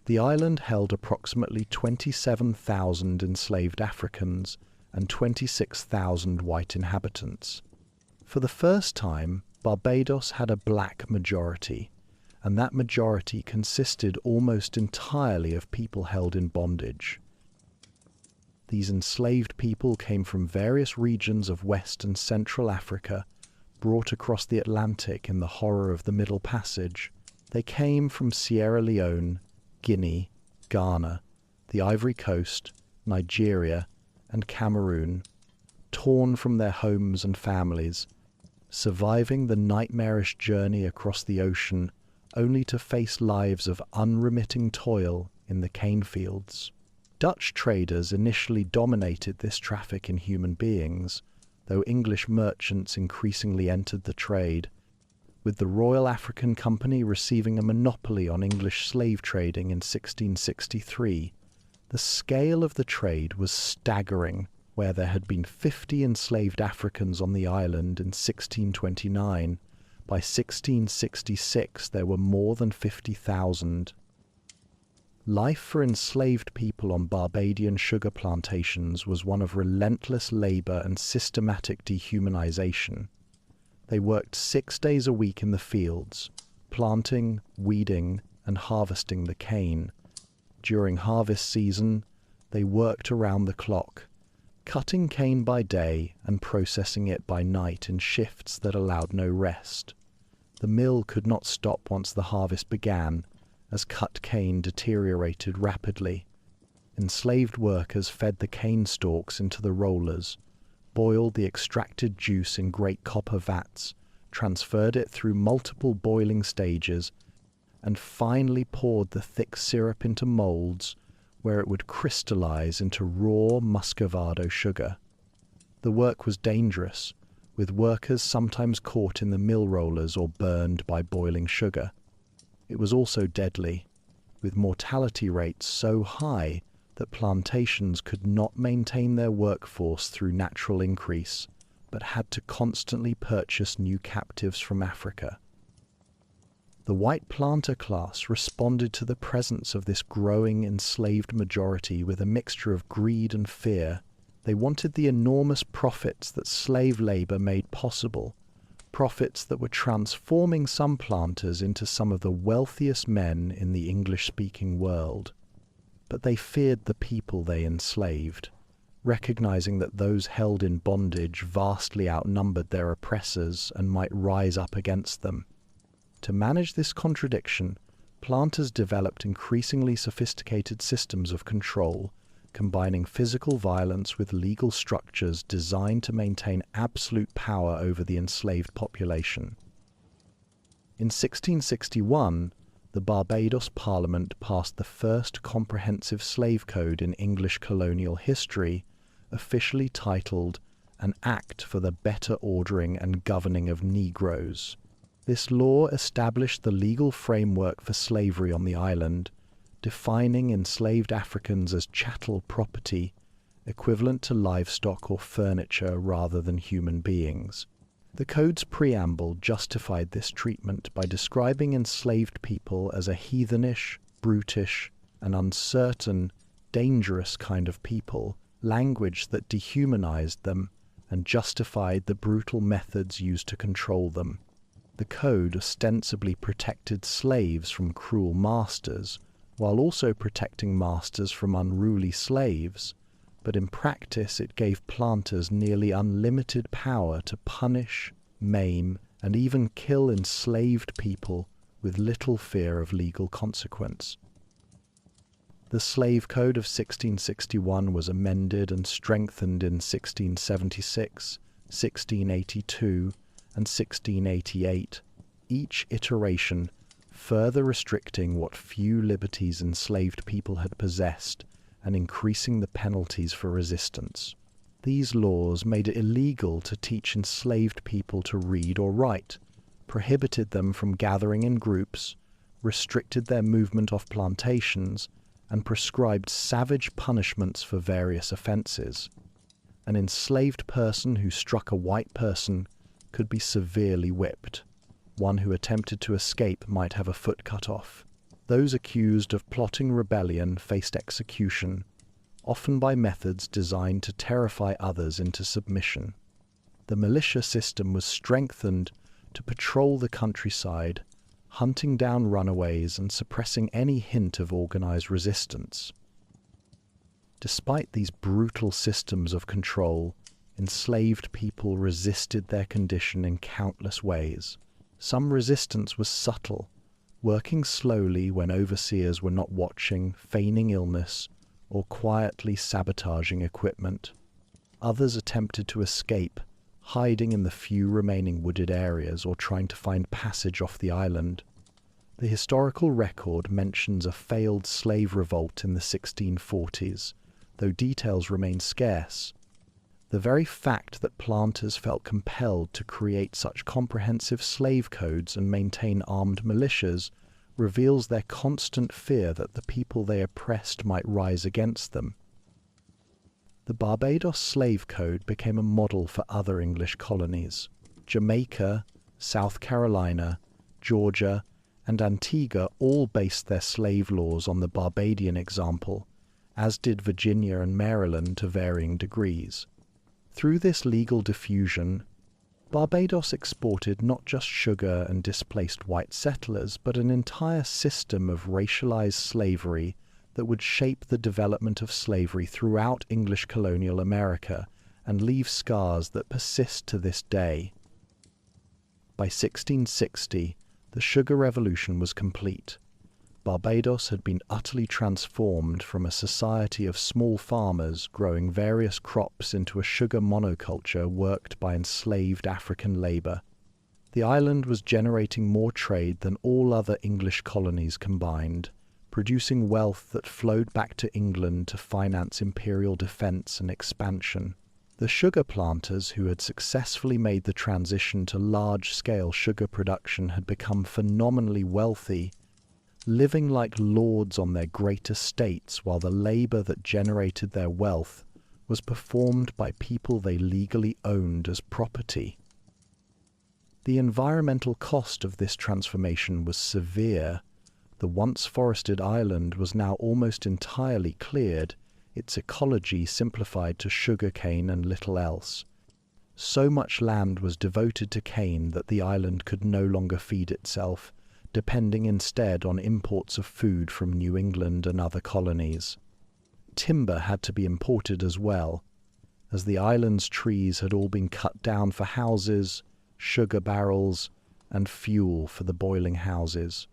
The island held approximately 27,000 enslaved Africans and 26,000 white inhabitants. For the first time, Barbados had a black majority, and that majority consisted almost entirely of people held in bondage. These enslaved people came from various regions of West and Central Africa, brought across the Atlantic in the horror of the Middle Passage. They came from Sierra Leone, Guinea, Ghana, the Ivory Coast, Nigeria, and Cameroon, torn from their homes and families, surviving the nightmarish journey across the ocean only to face lives of unremitting toil in the cane fields. Dutch traders initially dominated this traffic in human beings, though English merchants increasingly entered the trade, with the Royal African Company receiving a monopoly on English slave trading in 1663. The scale of the trade was staggering, where there had been 50 enslaved Africans on the island in 1629. By 1666 there were more than 50,000. Life for enslaved people on Barbadian sugar plantations was one of relentless labor and systematic dehumanization. They worked 6 days a week in the fields, planting, weeding, and harvesting the cane. During harvest season, they worked around the clock, cutting cane by day and processing it by night in shifts that allowed no rest. The mill could not stop once the harvest began, as cut cane deteriorated rapidly. Enslaved workers fed the cane stalks into the rollers, boiled the extracted juice in great copper vats, transferred it through multiple boiling stages, and finally poured the thick syrup into molds where it would crystallize into raw muscovado sugar. The work was dangerous, with workers sometimes caught in the mill rollers or burned by boiling sugar. It was also deadly, with mortality rates so high that plantations could not maintain their workforce through natural increase, but had to constantly purchase new captives from Africa. The white planter class responded to the presence of this growing enslaved majority with a mixture of greed and fear. They wanted the enormous profits that slave labor made possible, profits that were transforming some planters into some of the wealthiest men in the English-speaking world. But they feared the people they enslaved, recognizing that those held in bondage vastly outnumbered their oppressors and might rise up against them. To manage this contradiction, planters developed increasingly sophisticated systems of control, combining physical violence with legal structures designed to maintain absolute power over the enslaved population. In 1661, the Barbados Parliament passed the first comprehensive slave code in English colonial history, officially titled An Act for the Better Ordering and Governing of Negroes. This law established the legal framework for slavery on the island, defining enslaved Africans as chattel property, equivalent to livestock or furniture rather than human beings. The code's preamble justified this treatment by describing enslaved people as a heathenish, brutish, and uncertain, dangerous kind of people, language that dehumanized them and justified the brutal methods used to control them. The code ostensibly protected slaves from cruel masters, while also protecting masters from unruly slaves, but in practice it gave planters nearly unlimited power to punish, maim, and even kill enslaved people with little fear of legal consequence. The Slave Code of 1661 was amended and strengthened in 1676, 1682, and 1688, each iteration further restricting what few liberties enslaved people had possessed and increasing the penalties for resistance. These laws made it illegal to teach enslaved people to read or write, prohibited them from gathering in groups, restricted their movement off plantations, and prescribed savage punishments for various offences. An enslaved person who struck a white person could be severely whipped. One who attempted to escape might have a foot cut off. Those accused of plotting rebellion faced execution, often by methods designed to terrify others into submission. The militia system was strengthened to patrol the countryside, hunting down runaways and suppressing any hint of organized resistance. Despite these brutal systems of control, enslaved people resisted their condition in countless ways. Some resistance was subtle, working slowly when overseers were not watching, feigning illness, or quietly sabotaging equipment. Others attempted to escape, hiding in the few remaining wooded areas or trying to find passage off the island. The historical record mentions a failed slave revolt in the 1640s, though details remain scarce. The very fact that planters felt compelled to create such comprehensive slave codes and maintain armed militias reveals their constant fear that the people they oppressed might rise against them. The Barbados slave code became a model for other English colonies. Jamaica, South Carolina, Georgia, and Antigua all based their slave laws on the Barbadian example, as did Virginia and Maryland to varying degrees. Through this legal diffusion, Barbados exported not just sugar and displaced white settlers, but an entire system of racialized slavery that would shape the development of slavery throughout English colonial America and leave scars that persist to this day. By 1660, the sugar revolution was complete. Barbados had been utterly transformed from a society of small farmers growing various crops into a sugar monoculture worked by enslaved African labour. The island was generating more trade than all other English colonies combined, producing wealth that flowed back to England to finance imperial defence and expansion. The sugar planters who had successfully made the transition to large-scale sugar production had become phenomenally wealthy, living like lords on their great estates while the labour that generated their wealth was performed by people they legally owned as property. The environmental cost of this transformation was severe. The once forested island was now almost entirely cleared, its ecology simplified to sugar cane and little else. So much land was devoted to cane that the island could no longer feed itself, depending instead on imports of food from New England and other colonies. Timber had to be imported as well, as the island's trees had all been cut down for houses, sugar barrels, and fuel for the boiling houses.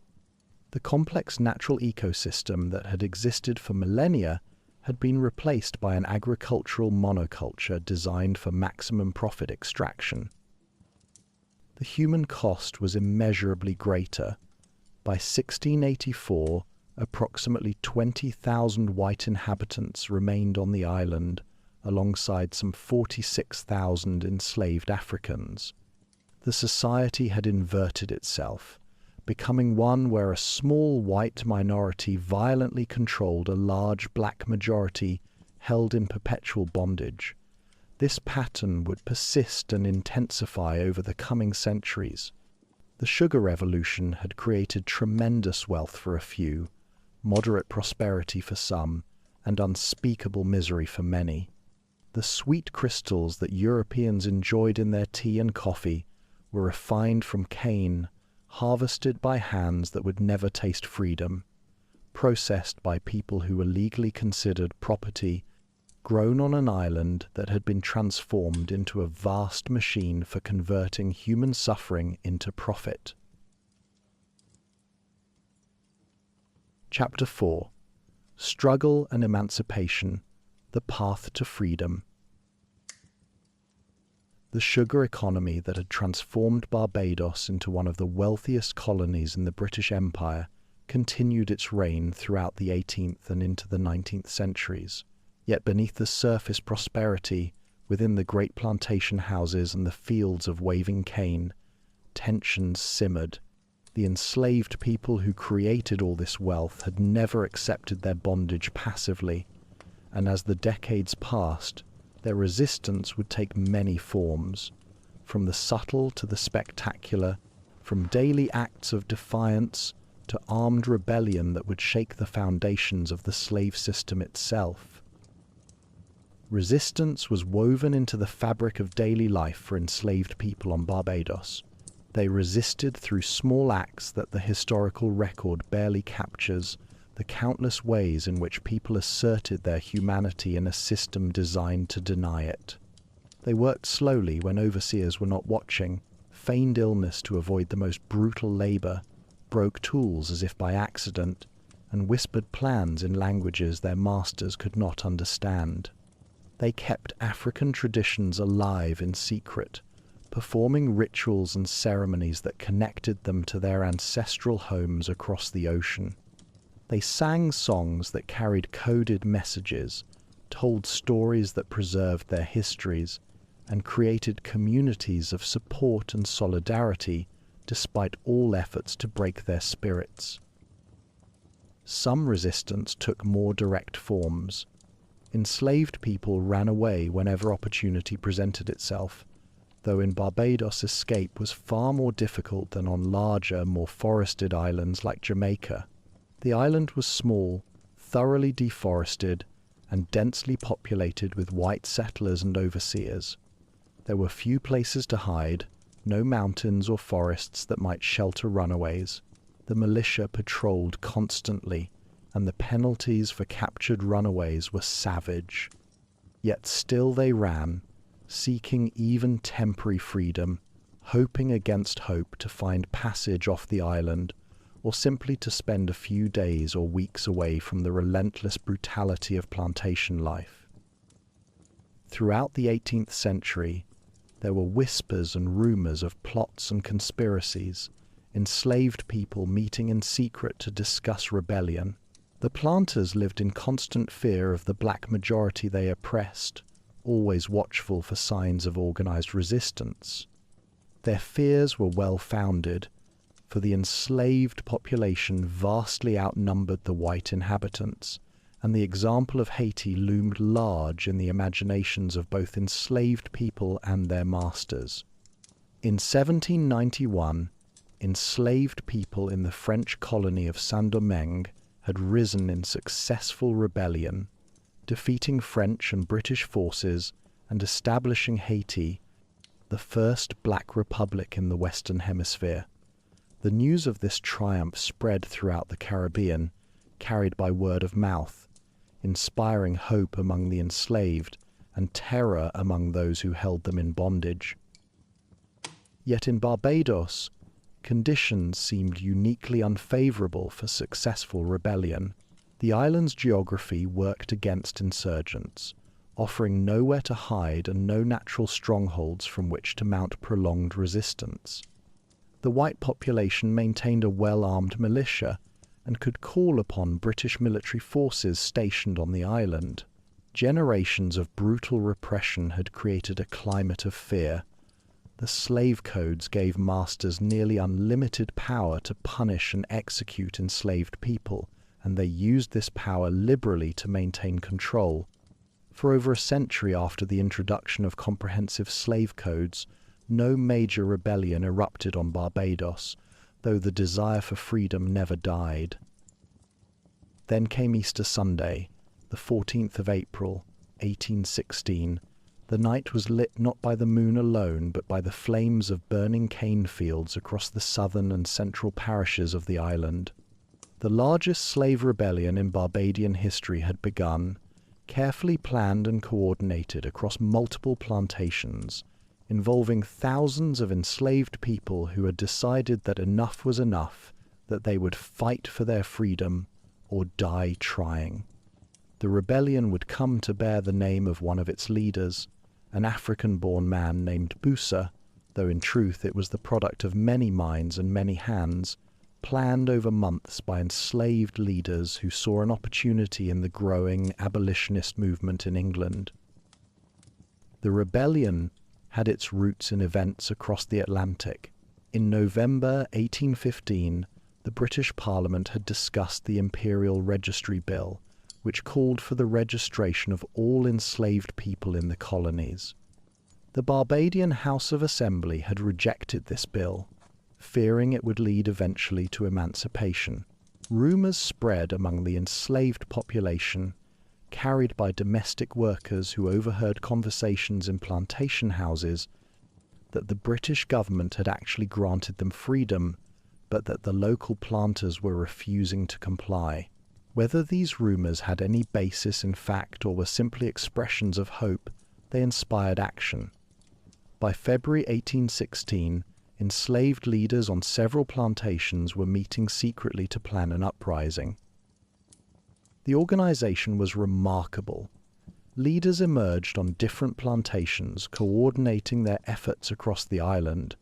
The complex natural ecosystem that had existed for millennia had been replaced by an agricultural monoculture designed for maximum profit extraction. The human cost was immeasurably greater. By 1684, approximately 20,000 white inhabitants remained on the island, alongside some 46,000 enslaved Africans. The society had inverted itself, becoming one where a small white minority violently controlled a large black majority held in perpetual bondage. This pattern would persist and intensify over the coming centuries. The sugar revolution had created tremendous wealth for a few, moderate prosperity for some, and unspeakable misery for many. The sweet crystals that Europeans enjoyed in their tea and coffee were refined from cane, harvested by hands that would never taste freedom, processed by people who were legally considered property, grown on an island that had been transformed into a vast machine for converting human suffering into profit. Chapter 4. Struggle and Emancipation, the Path to Freedom. The sugar economy that had transformed Barbados into one of the wealthiest colonies in the British Empire continued its reign throughout the 18th and into the 19th centuries. Yet beneath the surface prosperity, within the great plantation houses and the fields of waving cane, tensions simmered. The enslaved people who created all this wealth had never accepted their bondage passively, and as the decades passed, their resistance would take many forms, from the subtle to the spectacular, from daily acts of defiance to armed rebellion that would shake the foundations of the slave system itself. Resistance was woven into the fabric of daily life for enslaved people on Barbados. They resisted through small acts that the historical record barely captures, the countless ways in which people asserted their humanity in a system designed to deny it. They worked slowly when overseers were not watching, feigned illness to avoid the most brutal labor, broke tools as if by accident, and whispered plans in languages their masters could not understand. They kept African traditions alive in secret, performing rituals and ceremonies that connected them to their ancestral homes across the ocean. They sang songs that carried coded messages, told stories that preserved their histories, and created communities of support and solidarity despite all efforts to break their spirits. Some resistance took more direct forms. Enslaved people ran away whenever opportunity presented itself, though in Barbados escape was far more difficult than on larger, more forested islands like Jamaica. The island was small, thoroughly deforested, and densely populated with white settlers and overseers. There were few places to hide, no mountains or forests that might shelter runaways. The militia patrolled constantly, and the penalties for captured runaways were savage. Yet still they ran, seeking even temporary freedom, hoping against hope to find passage off the island, or simply to spend a few days or weeks away from the relentless brutality of plantation life. Throughout the 18th century, there were whispers and rumors of plots and conspiracies, enslaved people meeting in secret to discuss rebellion. The planters lived in constant fear of the black majority they oppressed, always watchful for signs of organized resistance. Their fears were well-founded, for the enslaved population vastly outnumbered the white inhabitants, and the example of Haiti loomed large in the imaginations of both enslaved people and their masters. In 1791, enslaved people in the French colony of Saint-Domingue had risen in successful rebellion, defeating French and British forces and establishing Haiti, the first black republic in the Western Hemisphere. The news of this triumph spread throughout the Caribbean, carried by word of mouth, inspiring hope among the enslaved and terror among those who held them in bondage. Yet in Barbados, conditions seemed uniquely unfavorable for successful rebellion. The island's geography worked against insurgents, offering nowhere to hide and no natural strongholds from which to mount prolonged resistance. The white population maintained a well-armed militia and could call upon British military forces stationed on the island. Generations of brutal repression had created a climate of fear. The slave codes gave masters nearly unlimited power to punish and execute enslaved people, and they used this power liberally to maintain control. For over a century after the introduction of comprehensive slave codes, no major rebellion erupted on Barbados, though the desire for freedom never died. Then came Easter Sunday, the 14th of April, 1816. The night was lit not by the moon alone, but by the flames of burning cane fields across the southern and central parishes of the island. The largest slave rebellion in Barbadian history had begun, carefully planned and coordinated across multiple plantations, involving thousands of enslaved people who had decided that enough was enough, that they would fight for their freedom or die trying. The rebellion would come to bear the name of one of its leaders, an African-born man named Busa, though in truth it was the product of many minds and many hands, planned over months by enslaved leaders who saw an opportunity in the growing abolitionist movement in England. The rebellion had its roots in events across the Atlantic. In November 1815, the British Parliament had discussed the Imperial Registry Bill, which called for the registration of all enslaved people in the colonies. The Barbadian House of Assembly had rejected this bill, fearing it would lead eventually to emancipation. Rumours spread among the enslaved population, carried by domestic workers who overheard conversations in plantation houses, that the British government had actually granted them freedom, but that the local planters were refusing to comply. Whether these rumours had any basis in fact or were simply expressions of hope, they inspired action. By February 1816, enslaved leaders on several plantations were meeting secretly to plan an uprising. The organization was remarkable. Leaders emerged on different plantations, coordinating their efforts across the island.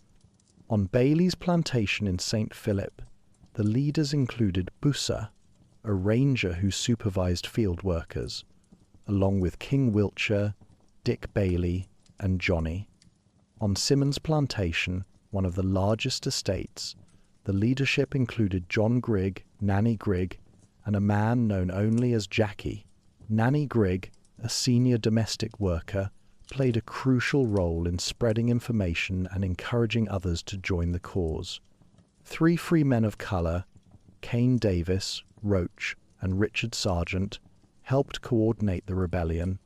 On Bailey's plantation in St. Philip, the leaders included Busa, a ranger who supervised field workers, along with King Wiltshire, Dick Bailey, and Johnny. On Simmons' plantation, one of the largest estates, the leadership included John Grigg, Nanny Grigg, and a man known only as Jackie. Nanny Grigg, a senior domestic worker, played a crucial role in spreading information and encouraging others to join the cause. 3 free men of colour, Cain Davis, Roach, and Richard Sargent, helped coordinate the rebellion,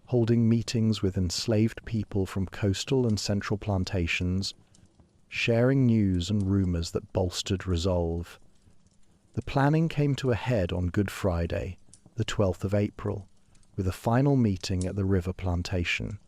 holding meetings with enslaved people from coastal and central plantations, sharing news and rumours that bolstered resolve. The planning came to a head on Good Friday, the 12th of April, with a final meeting at the river plantation.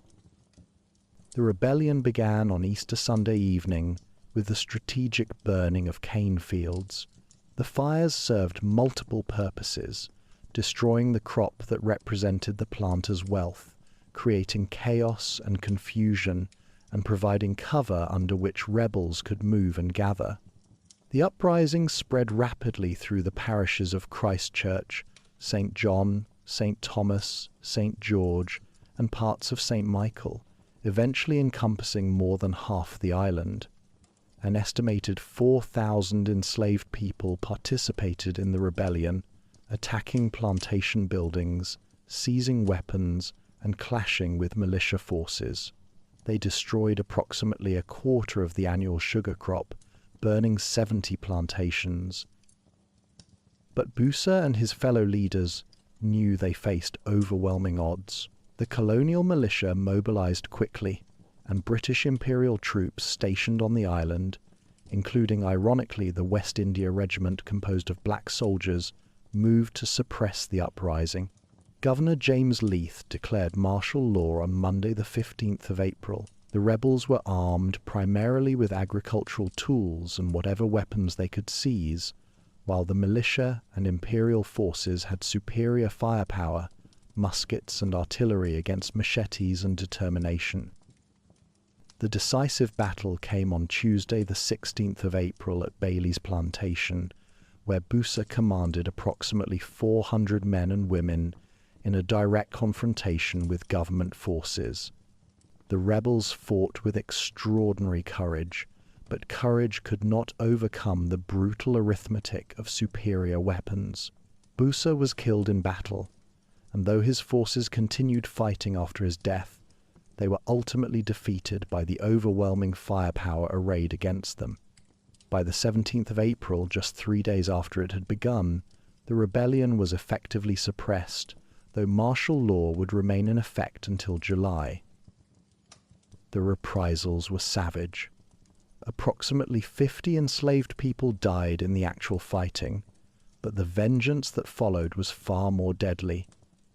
The rebellion began on Easter Sunday evening with the strategic burning of cane fields. The fires served multiple purposes, destroying the crop that represented the planters' wealth, creating chaos and confusion, and providing cover under which rebels could move and gather. The uprising spread rapidly through the parishes of Christchurch, St. John, St. Thomas, St. George, and parts of St. Michael, eventually encompassing more than half the island. An estimated 4,000 enslaved people participated in the rebellion, attacking plantation buildings, seizing weapons, and clashing with militia forces. They destroyed approximately a quarter of the annual sugar crop, burning 70 plantations. But Busa and his fellow leaders knew they faced overwhelming odds. The colonial militia mobilized quickly, and British Imperial troops stationed on the island, including ironically the West India Regiment composed of black soldiers, moved to suppress the uprising. Governor James Leith declared martial law on Monday the 15th of April. The rebels were armed primarily with agricultural tools and whatever weapons they could seize, while the militia and imperial forces had superior firepower, muskets and artillery against machetes and determination. The decisive battle came on Tuesday the 16th of April at Bailey's plantation, where Busa commanded approximately 400 men and women in a direct confrontation with government forces. The rebels fought with extraordinary courage, but courage could not overcome the brutal arithmetic of superior weapons. Busa was killed in battle, and though his forces continued fighting after his death, they were ultimately defeated by the overwhelming firepower arrayed against them. By the 17th of April, just 3 days after it had begun, the rebellion was effectively suppressed, though martial law would remain in effect until July. The reprisals were savage. Approximately 50 enslaved people died in the actual fighting, but the vengeance that followed was far more deadly.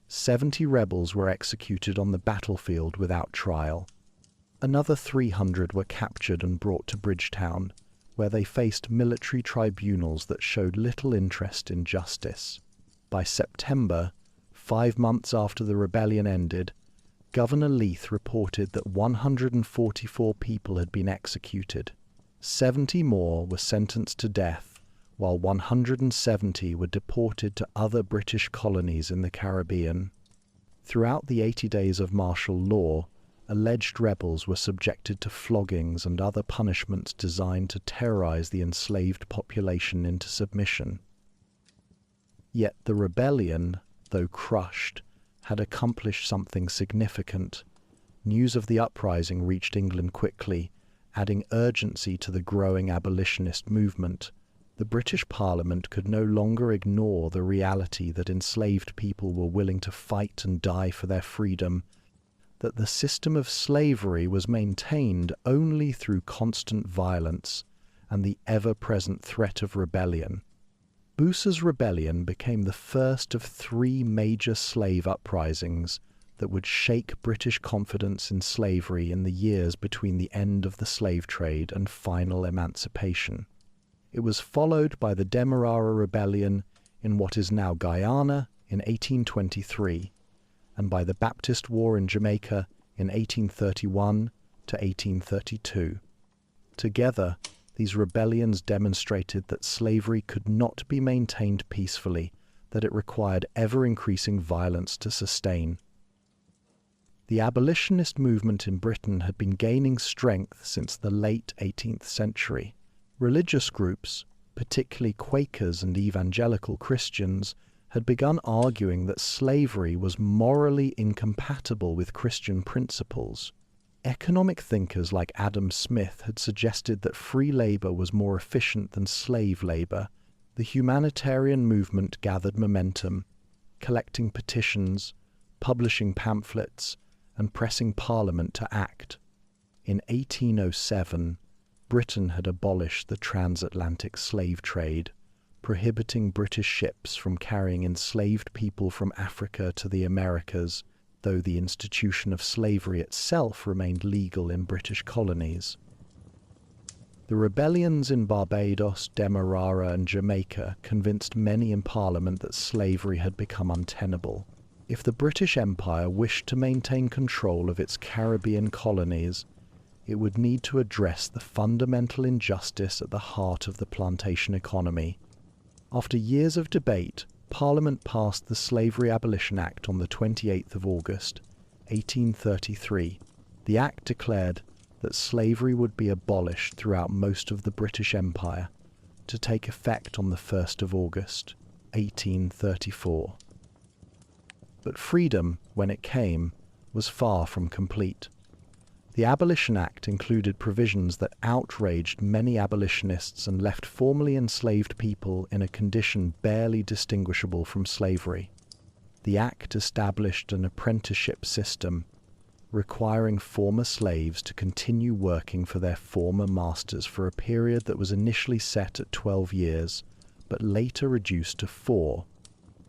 70 rebels were executed on the battlefield without trial. Another 300 were captured and brought to Bridgetown, where they faced military tribunals that showed little interest in justice. By September, 5 months after the rebellion ended, Governor Leith reported that 144 people had been executed. 70 more were sentenced to death, while 170 were deported to other British colonies in the Caribbean. Throughout the 80 days of martial law, alleged rebels were subjected to floggings and other punishments designed to terrorize the enslaved population into submission. Yet the rebellion, though crushed, had accomplished something significant. News of the uprising reached England quickly, adding urgency to the growing abolitionist movement. The British Parliament could no longer ignore the reality that enslaved people were willing to fight and die for their freedom, that the system of slavery was maintained only through constant violence and the ever-present threat of rebellion. Busa's rebellion became the first of three major slave uprisings that would shake British confidence in slavery in the years between the end of the slave trade and final emancipation. It was followed by the Demerara Rebellion in what is now Guyana in 1823, and by the Baptist War in Jamaica in 1831 to 1832. Together, these rebellions demonstrated that slavery could not be maintained peacefully, that it required ever-increasing violence to sustain. The abolitionist movement in Britain had been gaining strength since the late 18th century. Religious groups, particularly Quakers and evangelical Christians, had begun arguing that slavery was morally incompatible with Christian principles. Economic thinkers like Adam Smith had suggested that free labor was more efficient than slave labor. The humanitarian movement gathered momentum, collecting petitions, publishing pamphlets, and pressing Parliament to act. In 1807, Britain had abolished the transatlantic slave trade, prohibiting British ships from carrying enslaved people from Africa to the Americas, though the institution of slavery itself remained legal in British colonies. The rebellions in Barbados, Demerara, and Jamaica convinced many in Parliament that slavery had become untenable. If the British Empire wished to maintain control of its Caribbean colonies, it would need to address the fundamental injustice at the heart of the plantation economy. After years of debate, Parliament passed the Slavery Abolition Act on the 28th of August, 1833. The Act declared that slavery would be abolished throughout most of the British Empire, to take effect on the 1st of August, 1834. But freedom, when it came, was far from complete. The Abolition Act included provisions that outraged many abolitionists and left formerly enslaved people in a condition barely distinguishable from slavery. The Act established an apprenticeship system, requiring former slaves to continue working for their former masters for a period that was initially set at 12 years, but later reduced to 4.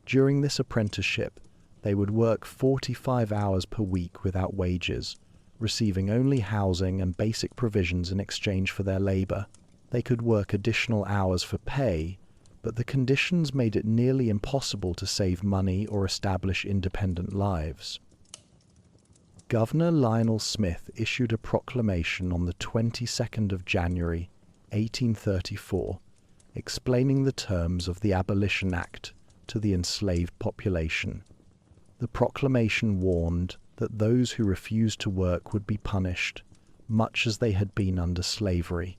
During this apprenticeship, they would work 45 hours per week without wages, receiving only housing and basic provisions in exchange for their labor. They could work additional hours for pay, but the conditions made it nearly impossible to save money or establish independent lives. Governor Lionel Smith issued a proclamation on the 22nd of January, 1834, explaining the terms of the Abolition Act to the enslaved population. The proclamation warned that those who refused to work would be punished, much as they had been under slavery.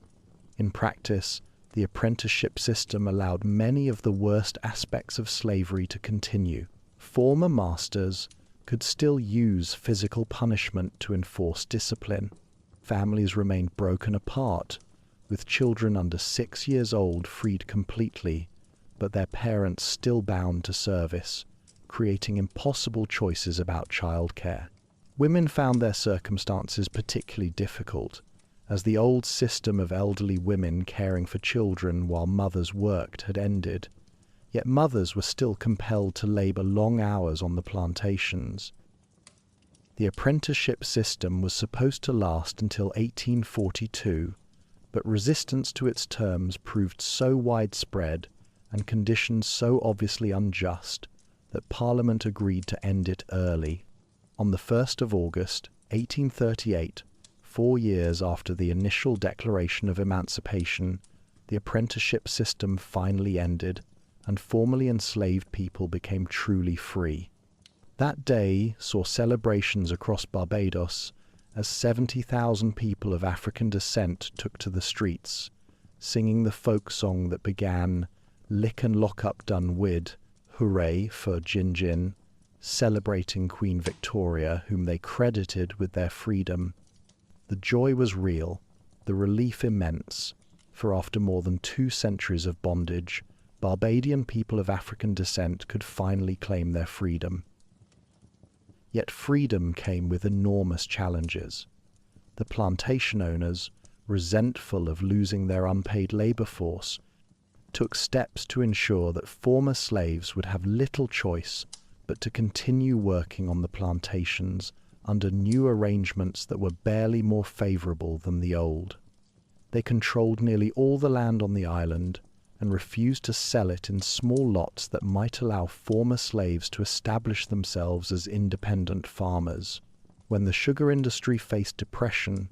In practice, the apprenticeship system allowed many of the worst aspects of slavery to continue. Former masters could still use physical punishment to enforce discipline. Families remained broken apart, with children under 6 years old freed completely, but their parents still bound to service, creating impossible choices about childcare. Women found their circumstances particularly difficult, as the old system of elderly women caring for children while mothers worked had ended. Yet mothers were still compelled to labor long hours on the plantations. The apprenticeship system was supposed to last until 1842, but resistance to its terms proved so widespread and conditions so obviously unjust that Parliament agreed to end it early. On the 1st of August, 1838, 4 years after the initial Declaration of Emancipation, the apprenticeship system finally ended, and formerly enslaved people became truly free. That day saw celebrations across Barbados as 70,000 people of African descent took to the streets, singing the folk song that began, "Lick and lock up done wid, hooray for Gin Gin," celebrating Queen Victoria, whom they credited with their freedom. The joy was real, the relief immense, for after more than 2 centuries of bondage, Barbadian people of African descent could finally claim their freedom. Yet freedom came with enormous challenges. The plantation owners, resentful of losing their unpaid labor force, took steps to ensure that former slaves would have little choice but to continue working on the plantations under new arrangements that were barely more favorable than the old. They controlled nearly all the land on the island and refused to sell it in small lots that might allow former slaves to establish themselves as independent farmers. When the sugar industry faced depression,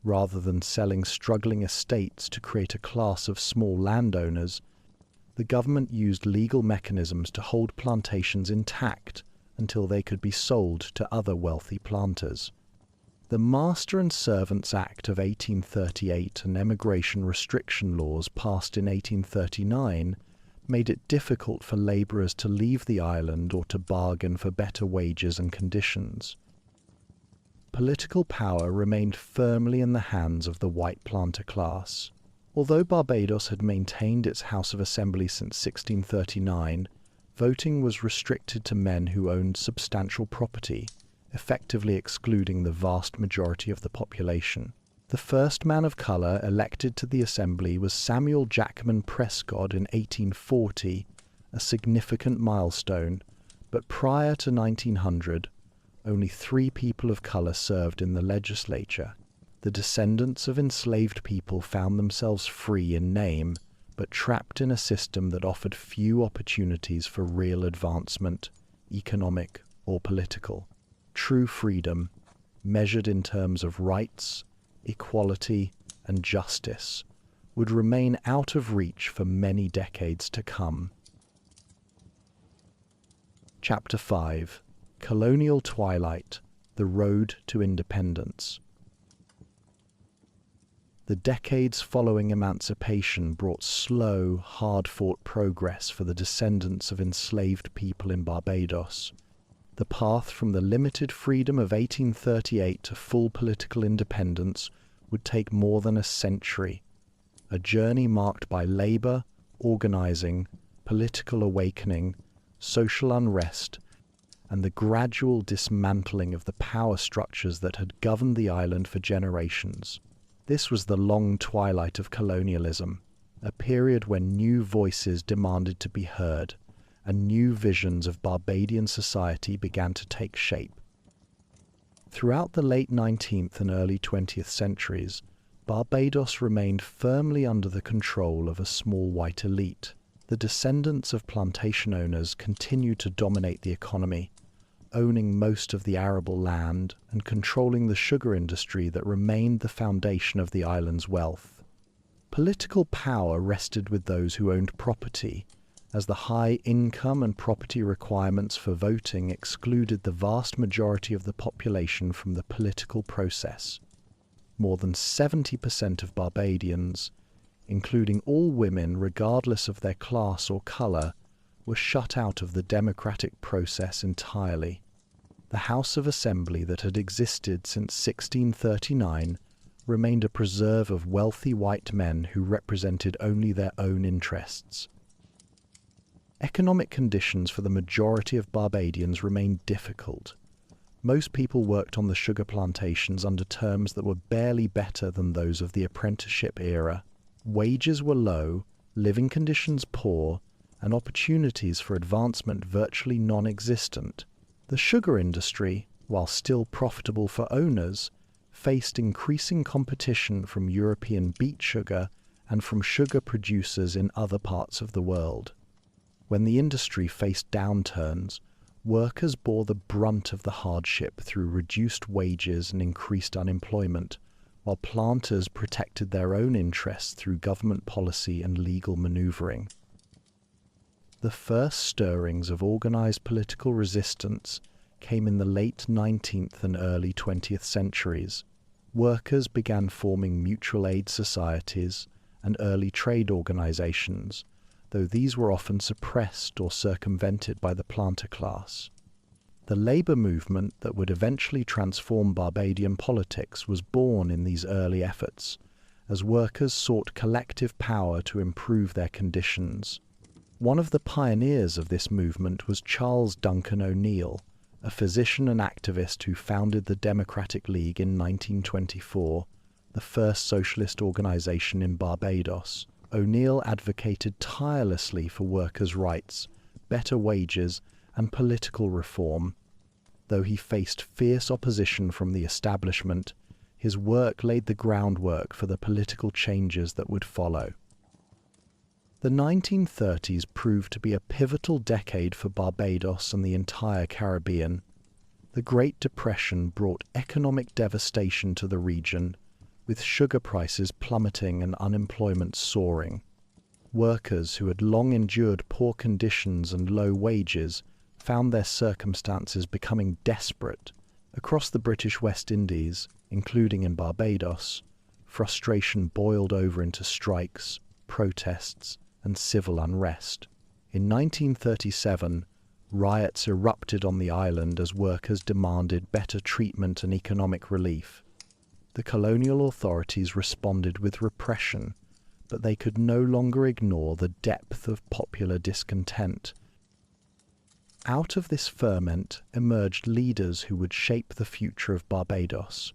rather than selling struggling estates to create a class of small landowners, the government used legal mechanisms to hold plantations intact until they could be sold to other wealthy planters. The Master and Servants Act of 1838 and emigration restriction laws passed in 1839 made it difficult for labourers to leave the island or to bargain for better wages and conditions. Political power remained firmly in the hands of the white planter class. Although Barbados had maintained its House of Assembly since 1639, voting was restricted to men who owned substantial property, effectively excluding the vast majority of the population. The first man of colour elected to the Assembly was Samuel Jackman Prescott in 1840, a significant milestone, but prior to 1900, only 3 people of colour served in the legislature. The descendants of enslaved people found themselves free in name, but trapped in a system that offered few opportunities for real advancement, economic or political. True freedom, measured in terms of rights, equality, and justice, would remain out of reach for many decades to come. Chapter 5: Colonial Twilight: The Road to Independence. The decades following Emancipation brought slow, hard-fought progress for the descendants of enslaved people in Barbados. The path from the limited freedom of 1838 to full political independence would take more than a century, a journey marked by labour, organising, political awakening, social unrest, and the gradual dismantling of the power structures that had governed the island for generations. This was the long twilight of colonialism, a period when new voices demanded to be heard, and new visions of Barbadian society began to take shape. Throughout the late 19th and early 20th centuries, Barbados remained firmly under the control of a small white elite. The descendants of plantation owners continued to dominate the economy, owning most of the arable land and controlling the sugar industry that remained the foundation of the island's wealth. Political power rested with those who owned property, as the high income and property requirements for voting excluded the vast majority of the population from the political process. More than 70% of Barbadians, including all women regardless of their class or colour, were shut out of the democratic process entirely. The House of Assembly that had existed since 1639 remained a preserve of wealthy white men who represented only their own interests. Economic conditions for the majority of Barbadians remained difficult. Most people worked on the sugar plantations under terms that were barely better than those of the apprenticeship era. Wages were low, living conditions poor, and opportunities for advancement virtually non-existent. The sugar industry, while still profitable for owners, faced increasing competition from European beet sugar and from sugar producers in other parts of the world. When the industry faced downturns, workers bore the brunt of the hardship through reduced wages and increased unemployment, while planters protected their own interests through government policy and legal manoeuvring. The first stirrings of organised political resistance came in the late 19th and early 20th centuries. workers began forming mutual aid societies and early trade organizations, though these were often suppressed or circumvented by the planter class. The labor movement that would eventually transform Barbadian politics was born in these early efforts, as workers sought collective power to improve their conditions. One of the pioneers of this movement was Charles Duncan O'Neill, a physician and activist who founded the Democratic League in 1924, the first socialist organization in Barbados. O'Neill advocated tirelessly for workers' rights, better wages, and political reform. Though he faced fierce opposition from the establishment, his work laid the groundwork for the political changes that would follow. The 1930s proved to be a pivotal decade for Barbados and the entire Caribbean. The Great Depression brought economic devastation to the region, with sugar prices plummeting and unemployment soaring. Workers who had long endured poor conditions and low wages found their circumstances becoming desperate. Across the British West Indies, including in Barbados, frustration boiled over into strikes, protests, and civil unrest. In 1937, riots erupted on the island as workers demanded better treatment and economic relief. The colonial authorities responded with repression, but they could no longer ignore the depth of popular discontent. Out of this ferment emerged leaders who would shape the future of Barbados.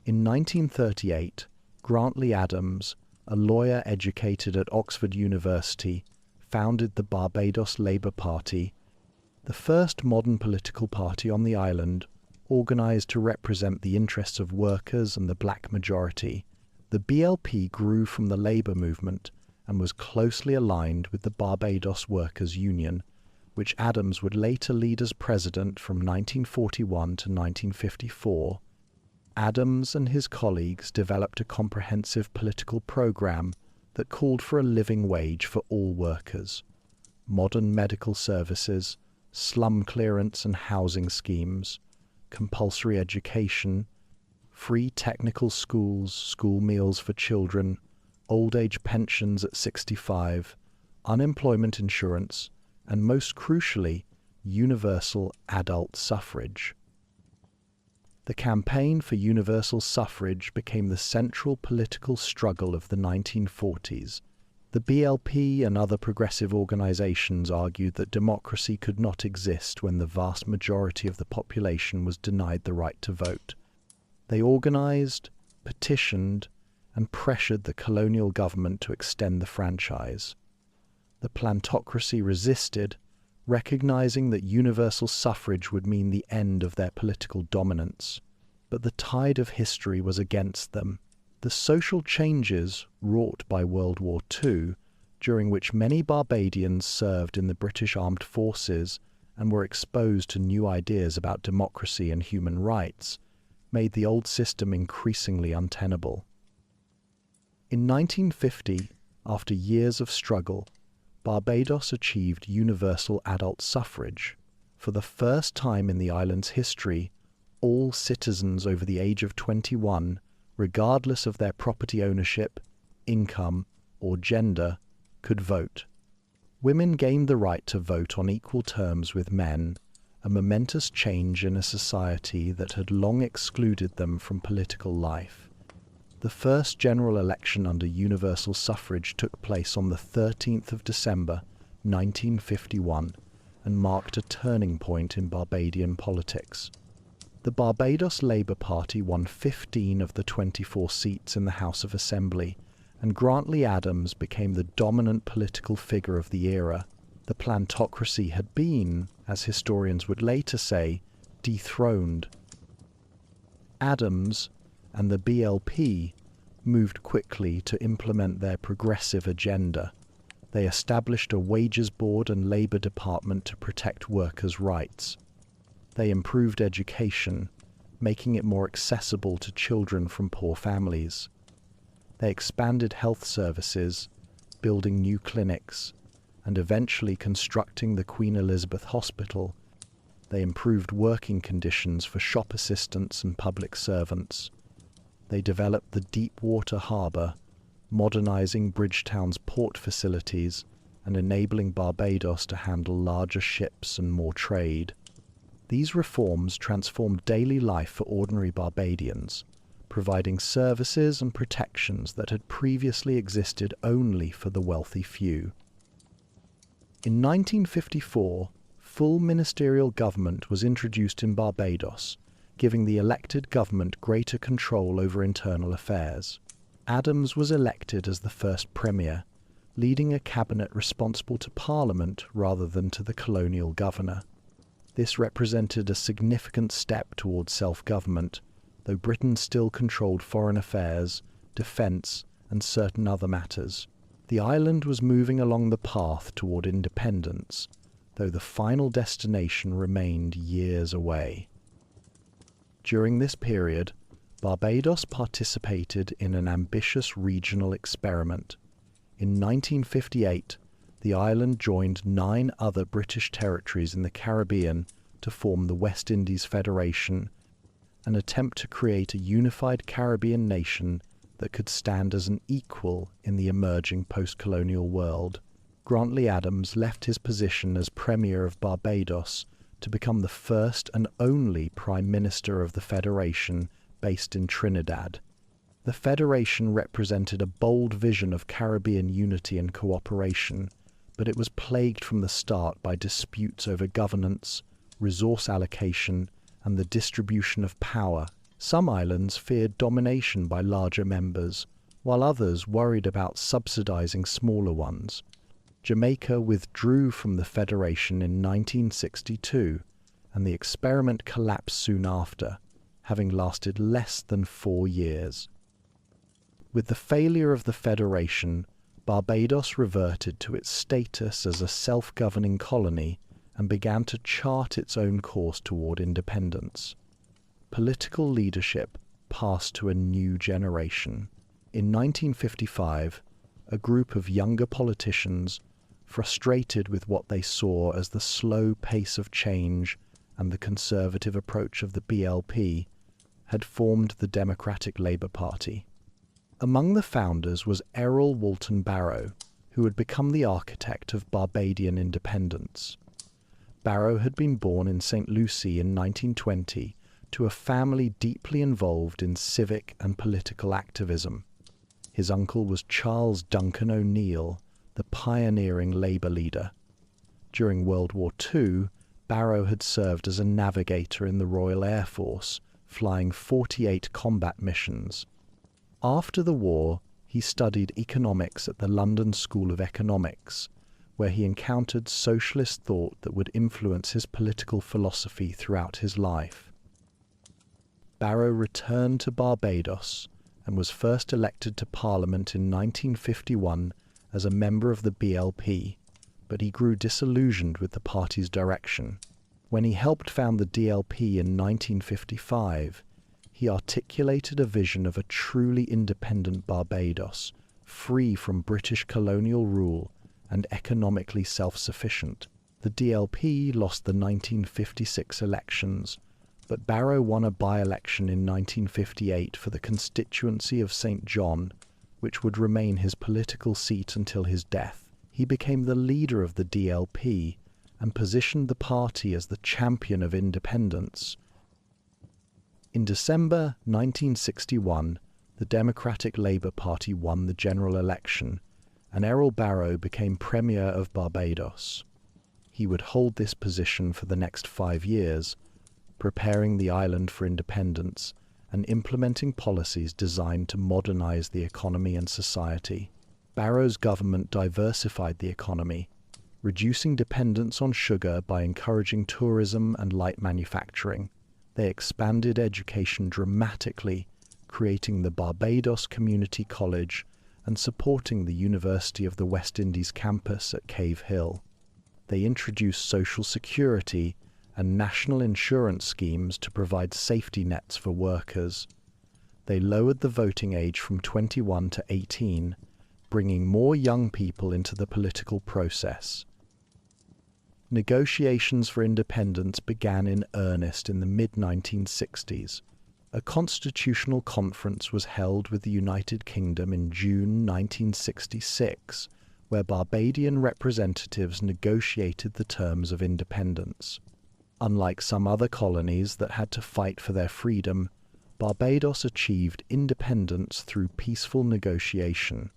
In 1938, Grantley Adams, a lawyer educated at Oxford University, founded the Barbados Labour Party, the first modern political party on the island, organised to represent the interests of workers and the black majority. The BLP grew from the labour movement and was closely aligned with the Barbados Workers' Union, which Adams would later lead as president from 1941 to 1954. Adams and his colleagues developed a comprehensive political program that called for a living wage for all workers, modern medical services, slum clearance and housing schemes, compulsory education, free technical schools, school meals for children, old age pensions at 65, unemployment insurance, and most crucially, universal adult suffrage. The campaign for universal suffrage became the central political struggle of the 1940s. The BLP and other progressive organizations argued that democracy could not exist when the vast majority of the population was denied the right to vote. They organized, petitioned, and pressured the colonial government to extend the franchise. The plantocracy resisted, recognizing that universal suffrage would mean the end of their political dominance. But the tide of history was against them. The social changes wrought by World War II, during which many Barbadians served in the British Armed Forces and were exposed to new ideas about democracy and human rights, made the old system increasingly untenable. In 1950, after years of struggle, Barbados achieved universal adult suffrage. For the first time in the island's history, all citizens over the age of 21, regardless of their property ownership, income, or gender, could vote. Women gained the right to vote on equal terms with men, a momentous change in a society that had long excluded them from political life. The first general election under universal suffrage took place on the 13th of December, 1951, and marked a turning point in Barbadian politics. The Barbados Labour Party won 15 of the 24 seats in the House of Assembly, and Grantley Adams became the dominant political figure of the era. The plantocracy had been, as historians would later say, dethroned. Adams and the BLP moved quickly to implement their progressive agenda. They established a wages board and labour department to protect workers' rights. They improved education, making it more accessible to children from poor families. They expanded health services, building new clinics, and eventually constructing the Queen Elizabeth Hospital. They improved working conditions for shop assistants and public servants. They developed the deep-water harbour, modernising Bridgetown's port facilities and enabling Barbados to handle larger ships and more trade. These reforms transformed daily life for ordinary Barbadians, providing services and protections that had previously existed only for the wealthy few. In 1954, full ministerial government was introduced in Barbados, giving the elected government greater control over internal affairs. Adams was elected as the first premier, leading a cabinet responsible to Parliament rather than to the colonial governor. This represented a significant step towards self-government, though Britain still controlled foreign affairs, defence, and certain other matters. The island was moving along the path toward independence, though the final destination remained years away. During this period, Barbados participated in an ambitious regional experiment. In 1958, the island joined 9 other British territories in the Caribbean to form the West Indies Federation, an attempt to create a unified Caribbean nation that could stand as an equal in the emerging post-colonial world. Grantley Adams left his position as Premier of Barbados to become the first and only Prime Minister of the Federation based in Trinidad. The Federation represented a bold vision of Caribbean unity and cooperation, but it was plagued from the start by disputes over governance, resource allocation, and the distribution of power. Some islands feared domination by larger members, while others worried about subsidizing smaller ones. Jamaica withdrew from the Federation in 1962, and the experiment collapsed soon after, having lasted less than 4 years. With the failure of the Federation, Barbados reverted to its status as a self-governing colony and began to chart its own course toward independence. Political leadership passed to a new generation. In 1955, a group of younger politicians, frustrated with what they saw as the slow pace of change and the conservative approach of the BLP, had formed the Democratic Labour Party. Among the founders was Errol Walton Barrow, who had become the architect of Barbadian independence. Barrow had been born in St. Lucie in 1920 to a family deeply involved in civic and political activism. His uncle was Charles Duncan O'Neill, the pioneering Labour leader. During World War II, Barrow had served as a navigator in the Royal Air Force, flying 48 combat missions. After the war, he studied economics at the London School of Economics, where he encountered socialist thought that would influence his political philosophy throughout his life. Barrow returned to Barbados and was first elected to Parliament in 1951 as a member of the BLP, but he grew disillusioned with the party's direction. When he helped found the DLP in 1955, he articulated a vision of a truly independent Barbados, free from British colonial rule and economically self-sufficient. The DLP lost the 1956 elections, but Barrow won a by-election in 1958 for the constituency of St. John, which would remain his political seat until his death. He became the leader of the DLP and positioned the party as the champion of independence. In December 1961, the Democratic Labour Party won the general election, and Errol Barrow became Premier of Barbados. He would hold this position for the next 5 years, preparing the island for independence and implementing policies designed to modernize the economy and society. Barrow's government diversified the economy, reducing dependence on sugar by encouraging tourism and light manufacturing. They expanded education dramatically, creating the Barbados Community College and supporting the University of the West Indies campus at Cave Hill. They introduced social security and national insurance schemes to provide safety nets for workers. They lowered the voting age from 21 to 18, bringing more young people into the political process. Negotiations for independence began in earnest in the mid-1960s. a constitutional conference was held with the United Kingdom in June 1966, where Barbadian representatives negotiated the terms of independence. Unlike some other colonies that had to fight for their freedom, Barbados achieved independence through peaceful negotiation,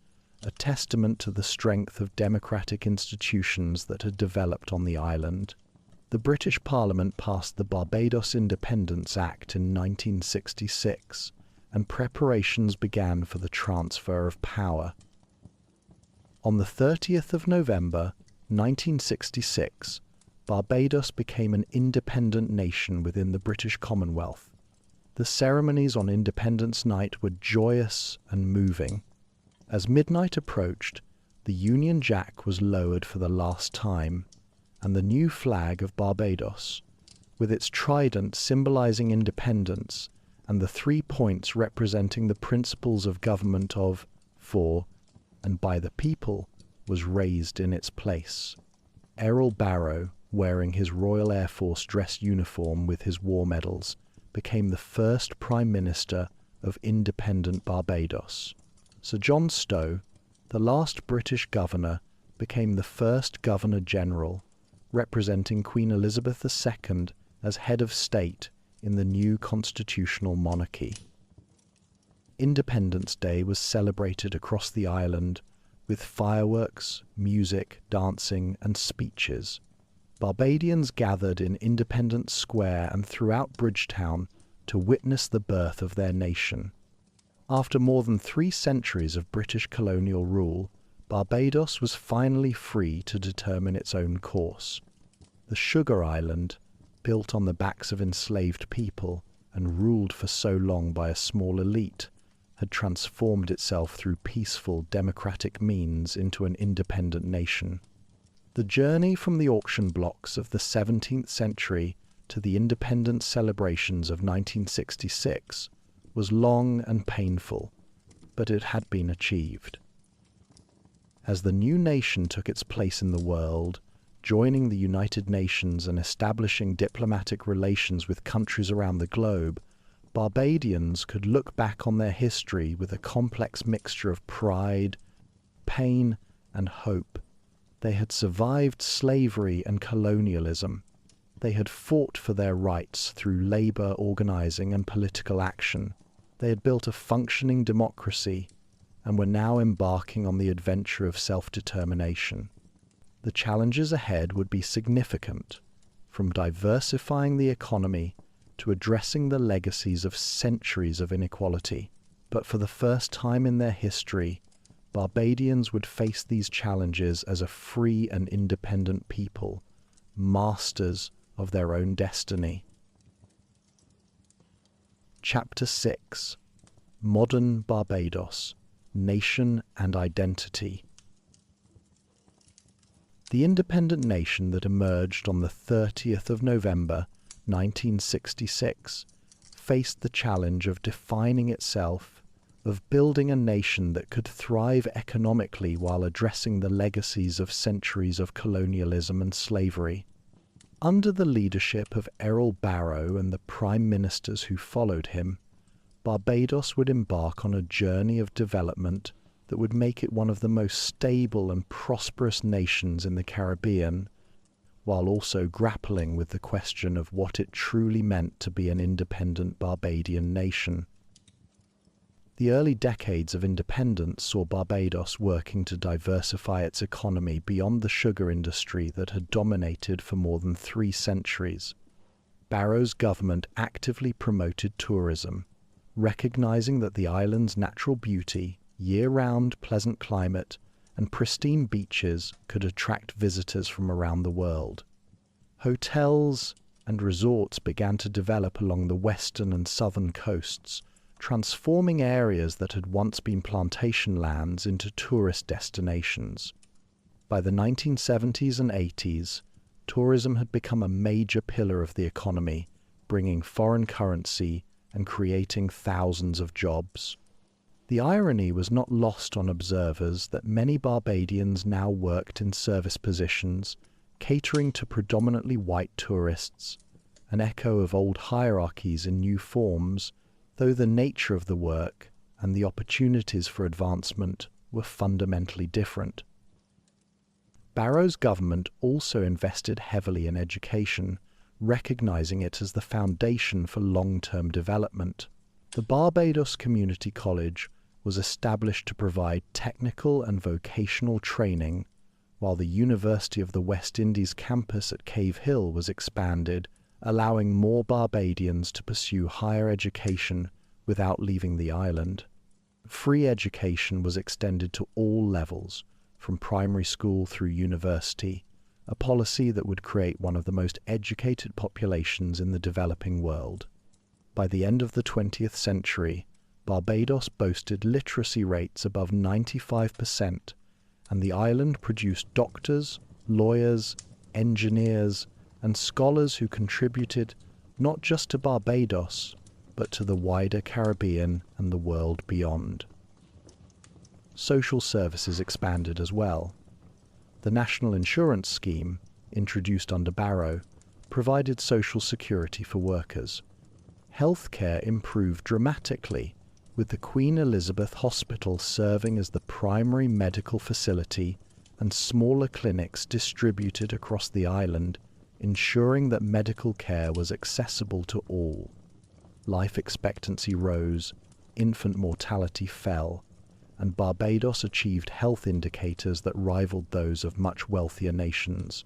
a testament to the strength of democratic institutions that had developed on the island. The British Parliament passed the Barbados Independence Act in 1966, and preparations began for the transfer of power. On the 30th of November, 1966, Barbados became an independent nation within the British Commonwealth. The ceremonies on Independence Night were joyous and moving. As midnight approached, the Union Jack was lowered for the last time, and the new flag of Barbados, with its trident symbolizing independence and the 3 points representing the principles of government of, for, and by the people, was raised in its place. Errol Barrow, wearing his Royal Air Force dress uniform with his war medals, became the first Prime Minister of independent Barbados. Sir John Stow, the last British governor, became the first Governor-General, representing Queen Elizabeth II as head of state in the new constitutional monarchy. Independence Day was celebrated across the island with fireworks, music, dancing, and speeches. Barbadians gathered in Independence Square and throughout Bridgetown to witness the birth of their nation. After more than 3 centuries of British colonial rule, Barbados was finally free to determine its own course. The Sugar Island, built on the backs of enslaved people and ruled for so long by a small elite, had transformed itself through peaceful, democratic means into an independent nation. The journey from the auction blocks of the 17th century to the independence celebrations of 1966 was long and painful, but it had been achieved. As the new nation took its place in the world, joining the United Nations and establishing diplomatic relations with countries around the globe, Barbadians could look back on their history with a complex mixture of pride, pain, and hope. They had survived slavery and colonialism. They had fought for their rights through labor organizing and political action. They had built a functioning democracy and were now embarking on the adventure of self-determination. The challenges ahead would be significant, from diversifying the economy to addressing the legacies of centuries of inequality. But for the first time in their history, Barbadians would face these challenges as a free and independent people, masters of their own destiny. Chapter 6: Modern Barbados, Nation and Identity. The independent nation that emerged on the 30th of November 1966 faced the challenge of defining itself, of building a nation that could thrive economically while addressing the legacies of centuries of colonialism and slavery. Under the leadership of Errol Barrow and the prime ministers who followed him, Barbados would embark on a journey of development that would make it one of the most stable and prosperous nations in the Caribbean, while also grappling with the question of what it truly meant to be an independent Barbadian nation. The early decades of independence saw Barbados working to diversify its economy beyond the sugar industry that had dominated for more than 3 centuries. Barrow's government actively promoted tourism, recognizing that the island's natural beauty, year-round pleasant climate, and pristine beaches could attract visitors from around the world. Hotels and resorts began to develop along the western and southern coasts, transforming areas that had once been plantation lands into tourist destinations. By the 1970s and 80s, tourism had become a major pillar of the economy, bringing foreign currency and creating thousands of jobs. The irony was not lost on observers that many Barbadians now worked in service positions, catering to predominantly white tourists, an echo of old hierarchies in new forms though the nature of the work and the opportunities for advancement were fundamentally different. Barrow's government also invested heavily in education, recognizing it as the foundation for long-term development. The Barbados Community College was established to provide technical and vocational training, while the University of the West Indies campus at Cave Hill was expanded, allowing more Barbadians to pursue higher education without leaving the island. Free education was extended to all levels, from primary school through university, a policy that would create one of the most educated populations in the developing world. By the end of the 20th century, Barbados boasted literacy rates above 95%, and the island produced doctors, lawyers, engineers, and scholars who contributed not just to Barbados, but to the wider Caribbean and the world beyond. Social services expanded as well. The National Insurance Scheme, introduced under Barrow, provided social security for workers. Healthcare improved dramatically, with the Queen Elizabeth Hospital serving as the primary medical facility and smaller clinics distributed across the island, ensuring that medical care was accessible to all. Life expectancy rose, infant mortality fell, and Barbados achieved health indicators that rivaled those of much wealthier nations.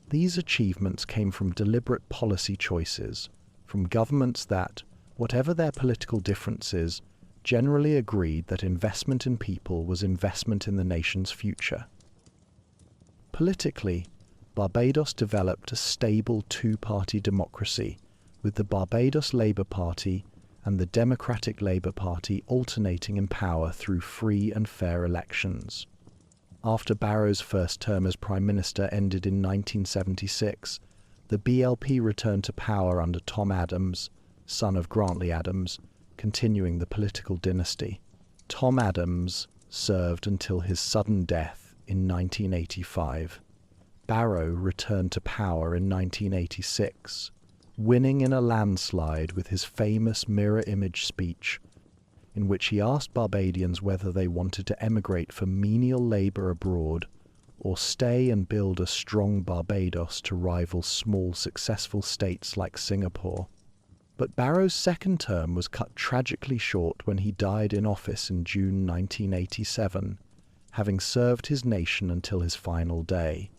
These achievements came from deliberate policy choices, from governments that, whatever their political differences, generally agreed that investment in people was investment in the nation's future. Politically, Barbados developed a stable two-party democracy, with the Barbados Labour Party and the Democratic Labour Party alternating in power through free and fair elections. After Barrow's first term as Prime Minister ended in 1976, the BLP returned to power under Tom Adams, son of Grantley Adams, continuing the political dynasty. Tom Adams served until his sudden death in 1985. Barrow returned to power in 1986, winning in a landslide with his famous mirror image speech, in which he asked Barbadians whether they wanted to emigrate for menial labour abroad or stay and build a strong Barbados to rival small successful states like Singapore. But Barrow's second term was cut tragically short when he died in office in June 1987, having served his nation until his final day.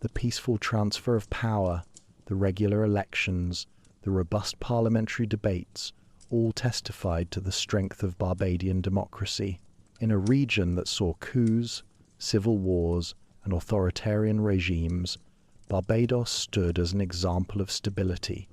The peaceful transfer of power, the regular elections, the robust parliamentary debates, all testified to the strength of Barbadian democracy. In a region that saw coups, civil wars, and authoritarian regimes, Barbados stood as an example of stability.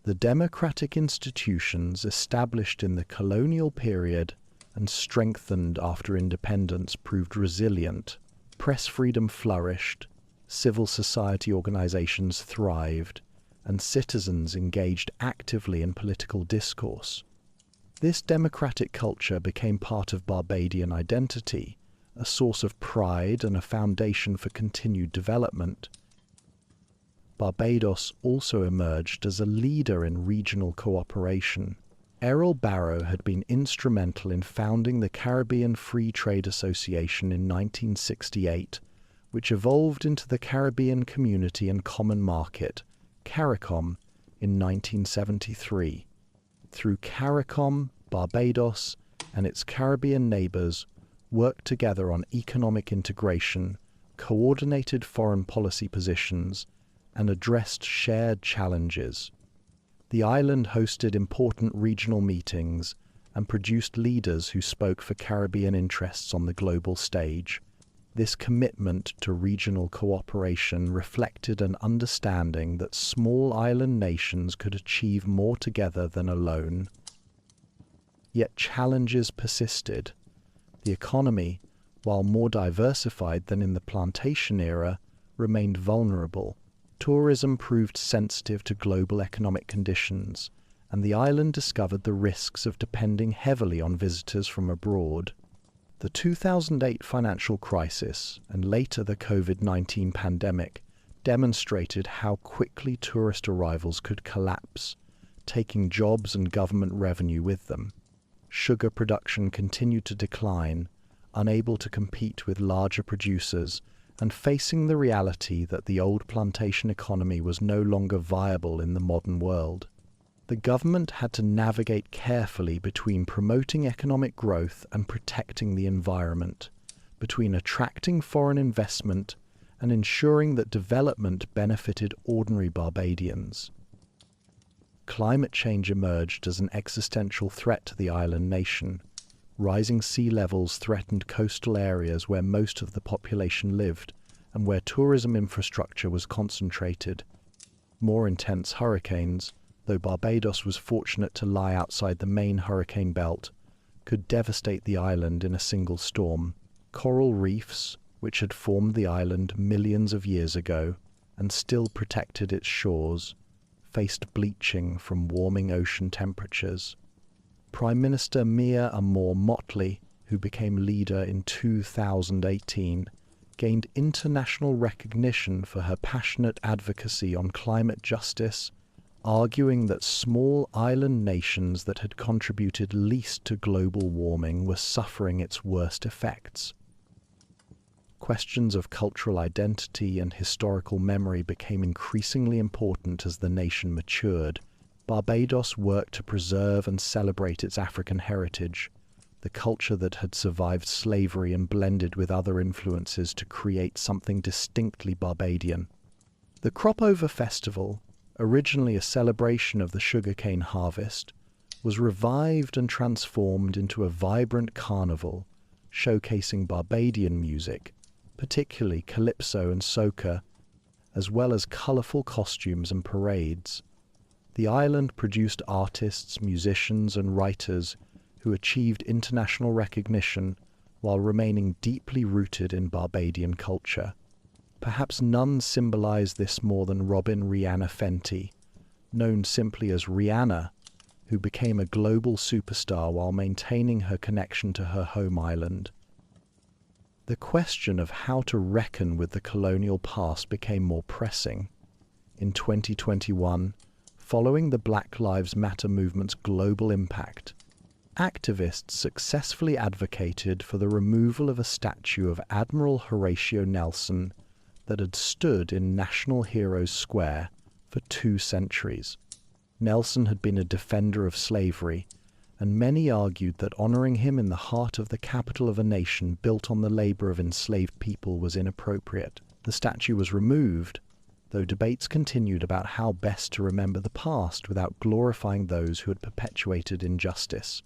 The democratic institutions established in the colonial period and strengthened after independence proved resilient. Press freedom flourished, civil society organizations thrived, and citizens engaged actively in political discourse. This democratic culture became part of Barbadian identity, a source of pride and a foundation for continued development. Barbados also emerged as a leader in regional cooperation. Errol Barrow had been instrumental in founding the Caribbean Free Trade Association in 1968, which evolved into the Caribbean Community and Common Market, CARICOM, in 1973. Through CARICOM, Barbados and its Caribbean neighbours worked together on economic integration, coordinated foreign policy positions, and addressed shared challenges. The island hosted important regional meetings and produced leaders who spoke for Caribbean interests on the global stage. This commitment to regional cooperation reflected an understanding that small island nations could achieve more together than alone. Yet challenges persisted. The economy, while more diversified than in the plantation era, remained vulnerable. Tourism proved sensitive to global economic conditions, and the island discovered the risks of depending heavily on visitors from abroad. The 2008 financial crisis and later the COVID-19 pandemic demonstrated how quickly tourist arrivals could collapse, taking jobs and government revenue with them. Sugar production continued to decline, unable to compete with larger producers, and facing the reality that the old plantation economy was no longer viable in the modern world. The government had to navigate carefully between promoting economic growth and protecting the environment, between attracting foreign investment and ensuring that development benefited ordinary Barbadians. Climate change emerged as an existential threat to the island nation. Rising sea levels threatened coastal areas where most of the population lived and where tourism infrastructure was concentrated. More intense hurricanes, though Barbados was fortunate to lie outside the main hurricane belt, could devastate the island in a single storm. Coral reefs, which had formed the island millions of years ago and still protected its shores, faced bleaching from warming ocean temperatures. Prime Minister Mia Amor Motley, who became leader in 2018, gained international recognition for her passionate advocacy on climate justice, arguing that small island nations that had contributed least to global warming were suffering its worst effects. Questions of cultural identity and historical memory became increasingly important as the nation matured. Barbados worked to preserve and celebrate its African heritage, the culture that had survived slavery and blended with other influences to create something distinctly Barbadian. The Crop-Over Festival, originally a celebration of the sugarcane harvest, was revived and transformed into a vibrant carnival, showcasing Barbadian music, particularly calypso and soca, as well as colourful costumes and parades. The island produced artists, musicians and writers who achieved international recognition while remaining deeply rooted in Barbadian culture. Perhaps none symbolize this more than Robin Rihanna Fenty, known simply as Rihanna, who became a global superstar while maintaining her connection to her home island. The question of how to reckon with the colonial past became more pressing. In 2021, following the Black Lives Matter movement's global impact, activists successfully advocated for the removal of a statue of Admiral Horatio Nelson that had stood in National Heroes Square for 2 centuries. Nelson had been a defender of slavery, and many argued that honoring him in the heart of the capital of a nation built on the labor of enslaved people was inappropriate. The statue was removed, though debates continued about how best to remember the past without glorifying those who had perpetuated injustice.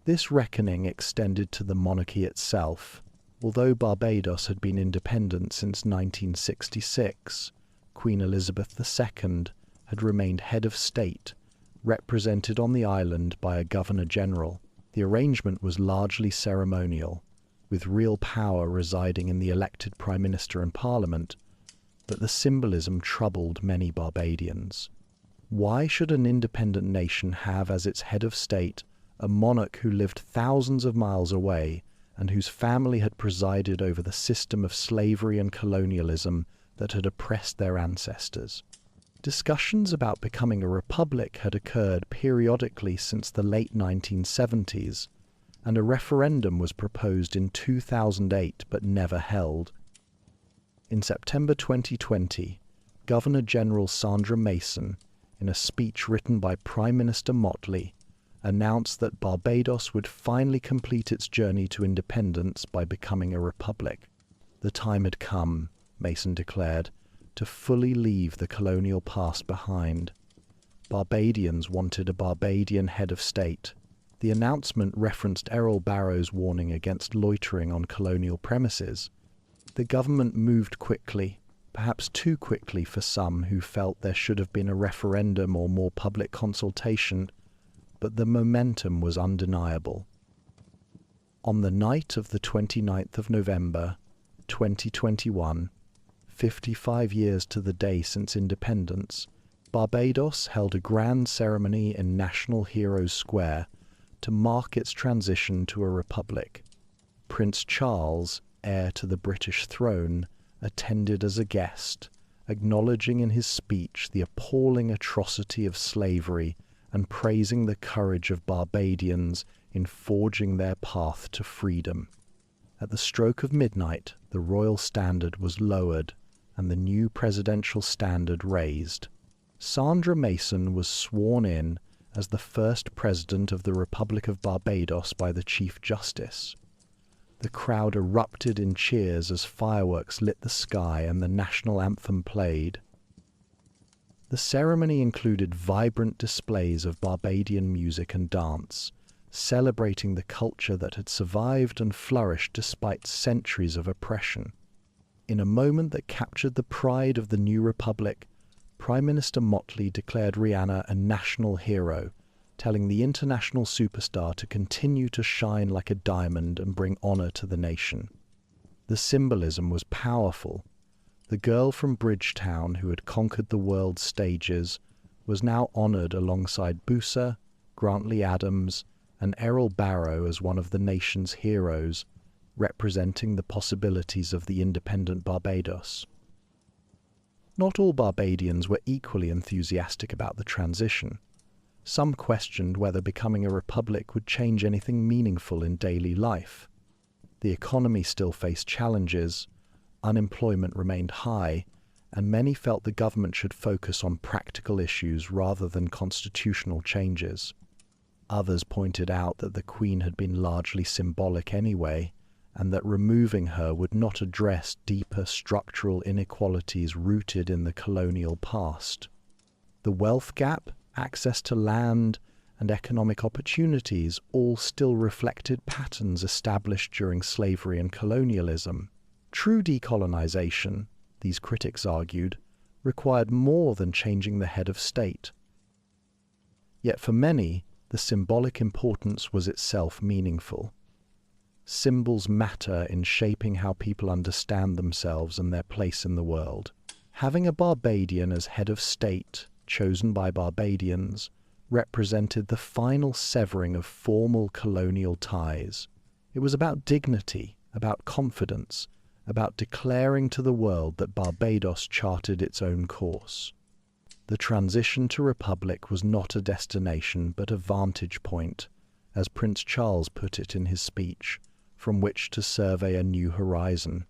This reckoning extended to the monarchy itself. Although Barbados had been independent since 1966, Queen Elizabeth II had remained head of state, represented on the island by a Governor-General. The arrangement was largely ceremonial, with real power residing in the elected Prime Minister and Parliament, but the symbolism troubled many Barbadians. Why should an independent nation have as its head of state a monarch who lived thousands of miles away and whose family had presided over the system of slavery and colonialism that had oppressed their ancestors? Discussions about becoming a republic had occurred periodically since the late 1970s, and a referendum was proposed in 2008 but never held. In September 2020, Governor-General Sandra Mason, in a speech written by Prime Minister Motley, announced that Barbados would finally complete its journey to independence by becoming a republic. The time had come, Mason declared, to fully leave the colonial past behind. Barbadians wanted a Barbadian head of state. The announcement referenced Errol Barrow's warning against loitering on colonial premises. The government moved quickly, perhaps too quickly for some who felt there should have been a referendum or more public consultation, but the momentum was undeniable. On the night of the 29th of November, 2021, 55 years to the day since independence, Barbados held a grand ceremony in National Heroes Square to mark its transition to a republic. Prince Charles, heir to the British throne, attended as a guest, acknowledging in his speech the appalling atrocity of slavery and praising the courage of Barbadians in forging their path to freedom. At the stroke of midnight, the royal standard was lowered and the new presidential standard raised. Sandra Mason was sworn in as the first president of the Republic of Barbados by the Chief Justice. The crowd erupted in cheers as fireworks lit the sky and the national anthem played. The ceremony included vibrant displays of Barbadian music and dance, celebrating the culture that had survived and flourished despite centuries of oppression. In a moment that captured the pride of the new republic, Prime Minister Motley declared Rihanna a national hero, telling the international superstar to continue to shine like a diamond and bring honor to the nation. The symbolism was powerful. The girl from Bridgetown who had conquered the world's stages was now honored alongside Boosa, Grantley Adams, and Errol Barrow as one of the nation's heroes, representing the possibilities of the independent Barbados. Not all Barbadians were equally enthusiastic about the transition. Some questioned whether becoming a republic would change anything meaningful in daily life. The economy still faced challenges, unemployment remained high, and many felt the government should focus on practical issues rather than constitutional changes. Others pointed out that the Queen had been largely symbolic anyway, and that removing her would not address deeper structural inequalities rooted in the colonial past. The wealth gap, access to land, and economic opportunities all still reflected patterns established during slavery and colonialism. True decolonization, these critics argued, required more than changing the head of state. Yet for many, the symbolic importance was itself meaningful. Symbols matter in shaping how people understand themselves and their place in the world. Having a Barbadian as head of state, chosen by Barbadians, represented the final severing of formal colonial ties. It was about dignity, about confidence, about declaring to the world that Barbados charted its own course. The transition to republic was not a destination but a vantage point, as Prince Charles put it in his speech, from which to survey a new horizon.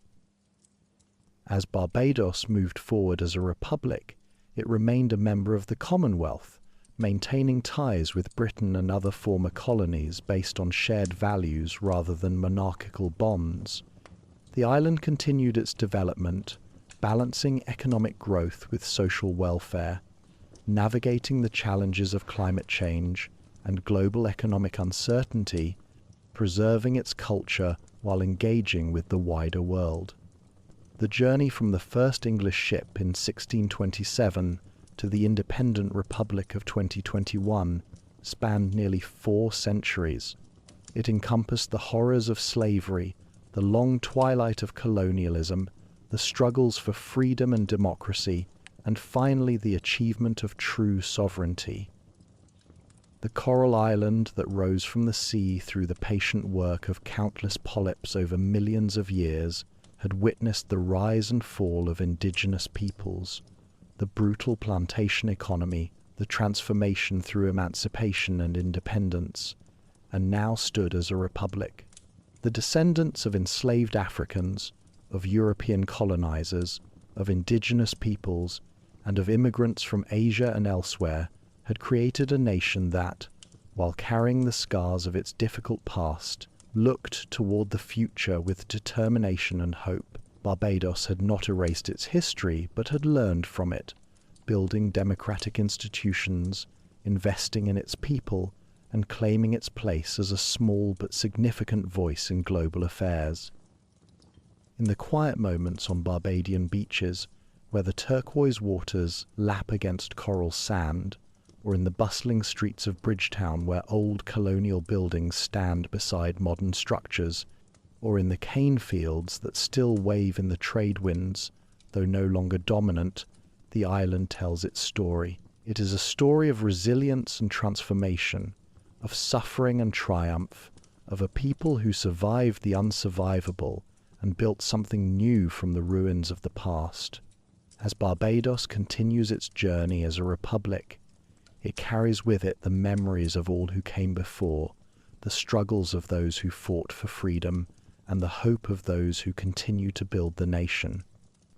As Barbados moved forward as a republic, it remained a member of the Commonwealth, maintaining ties with Britain and other former colonies based on shared values rather than monarchical bonds. The island continued its development, balancing economic growth with social welfare, navigating the challenges of climate change and global economic uncertainty, preserving its culture while engaging with the wider world. The journey from the first English ship in 1627 to the independent Republic of 2021 spanned nearly 4 centuries. It encompassed the horrors of slavery, the long twilight of colonialism, the struggles for freedom and democracy, and finally the achievement of true sovereignty. The coral island that rose from the sea through the patient work of countless polyps over millions of years had witnessed the rise and fall of indigenous peoples, the brutal plantation economy, the transformation through emancipation and independence, and now stood as a republic. The descendants of enslaved Africans, of European colonizers, of indigenous peoples, and of immigrants from Asia and elsewhere had created a nation that, while carrying the scars of its difficult past, looked toward the future with determination and hope. Barbados had not erased its history, but had learned from it, building democratic institutions, investing in its people, and claiming its place as a small but significant voice in global affairs. In the quiet moments on Barbadian beaches, where the turquoise waters lap against coral sand, or in the bustling streets of Bridgetown where old colonial buildings stand beside modern structures, or in the cane fields that still wave in the trade winds, though no longer dominant, the island tells its story. It is a story of resilience and transformation, of suffering and triumph, of a people who survived the unsurvivable and built something new from the ruins of the past. As Barbados continues its journey as a republic, it carries with it the memories of all who came before, the struggles of those who fought for freedom, and the hope of those who continue to build the nation.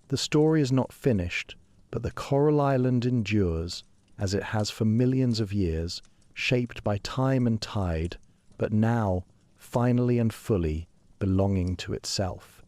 The story is not finished, but the coral island endures, as it has for millions of years, shaped by time and tide, but now, finally and fully, belonging to itself.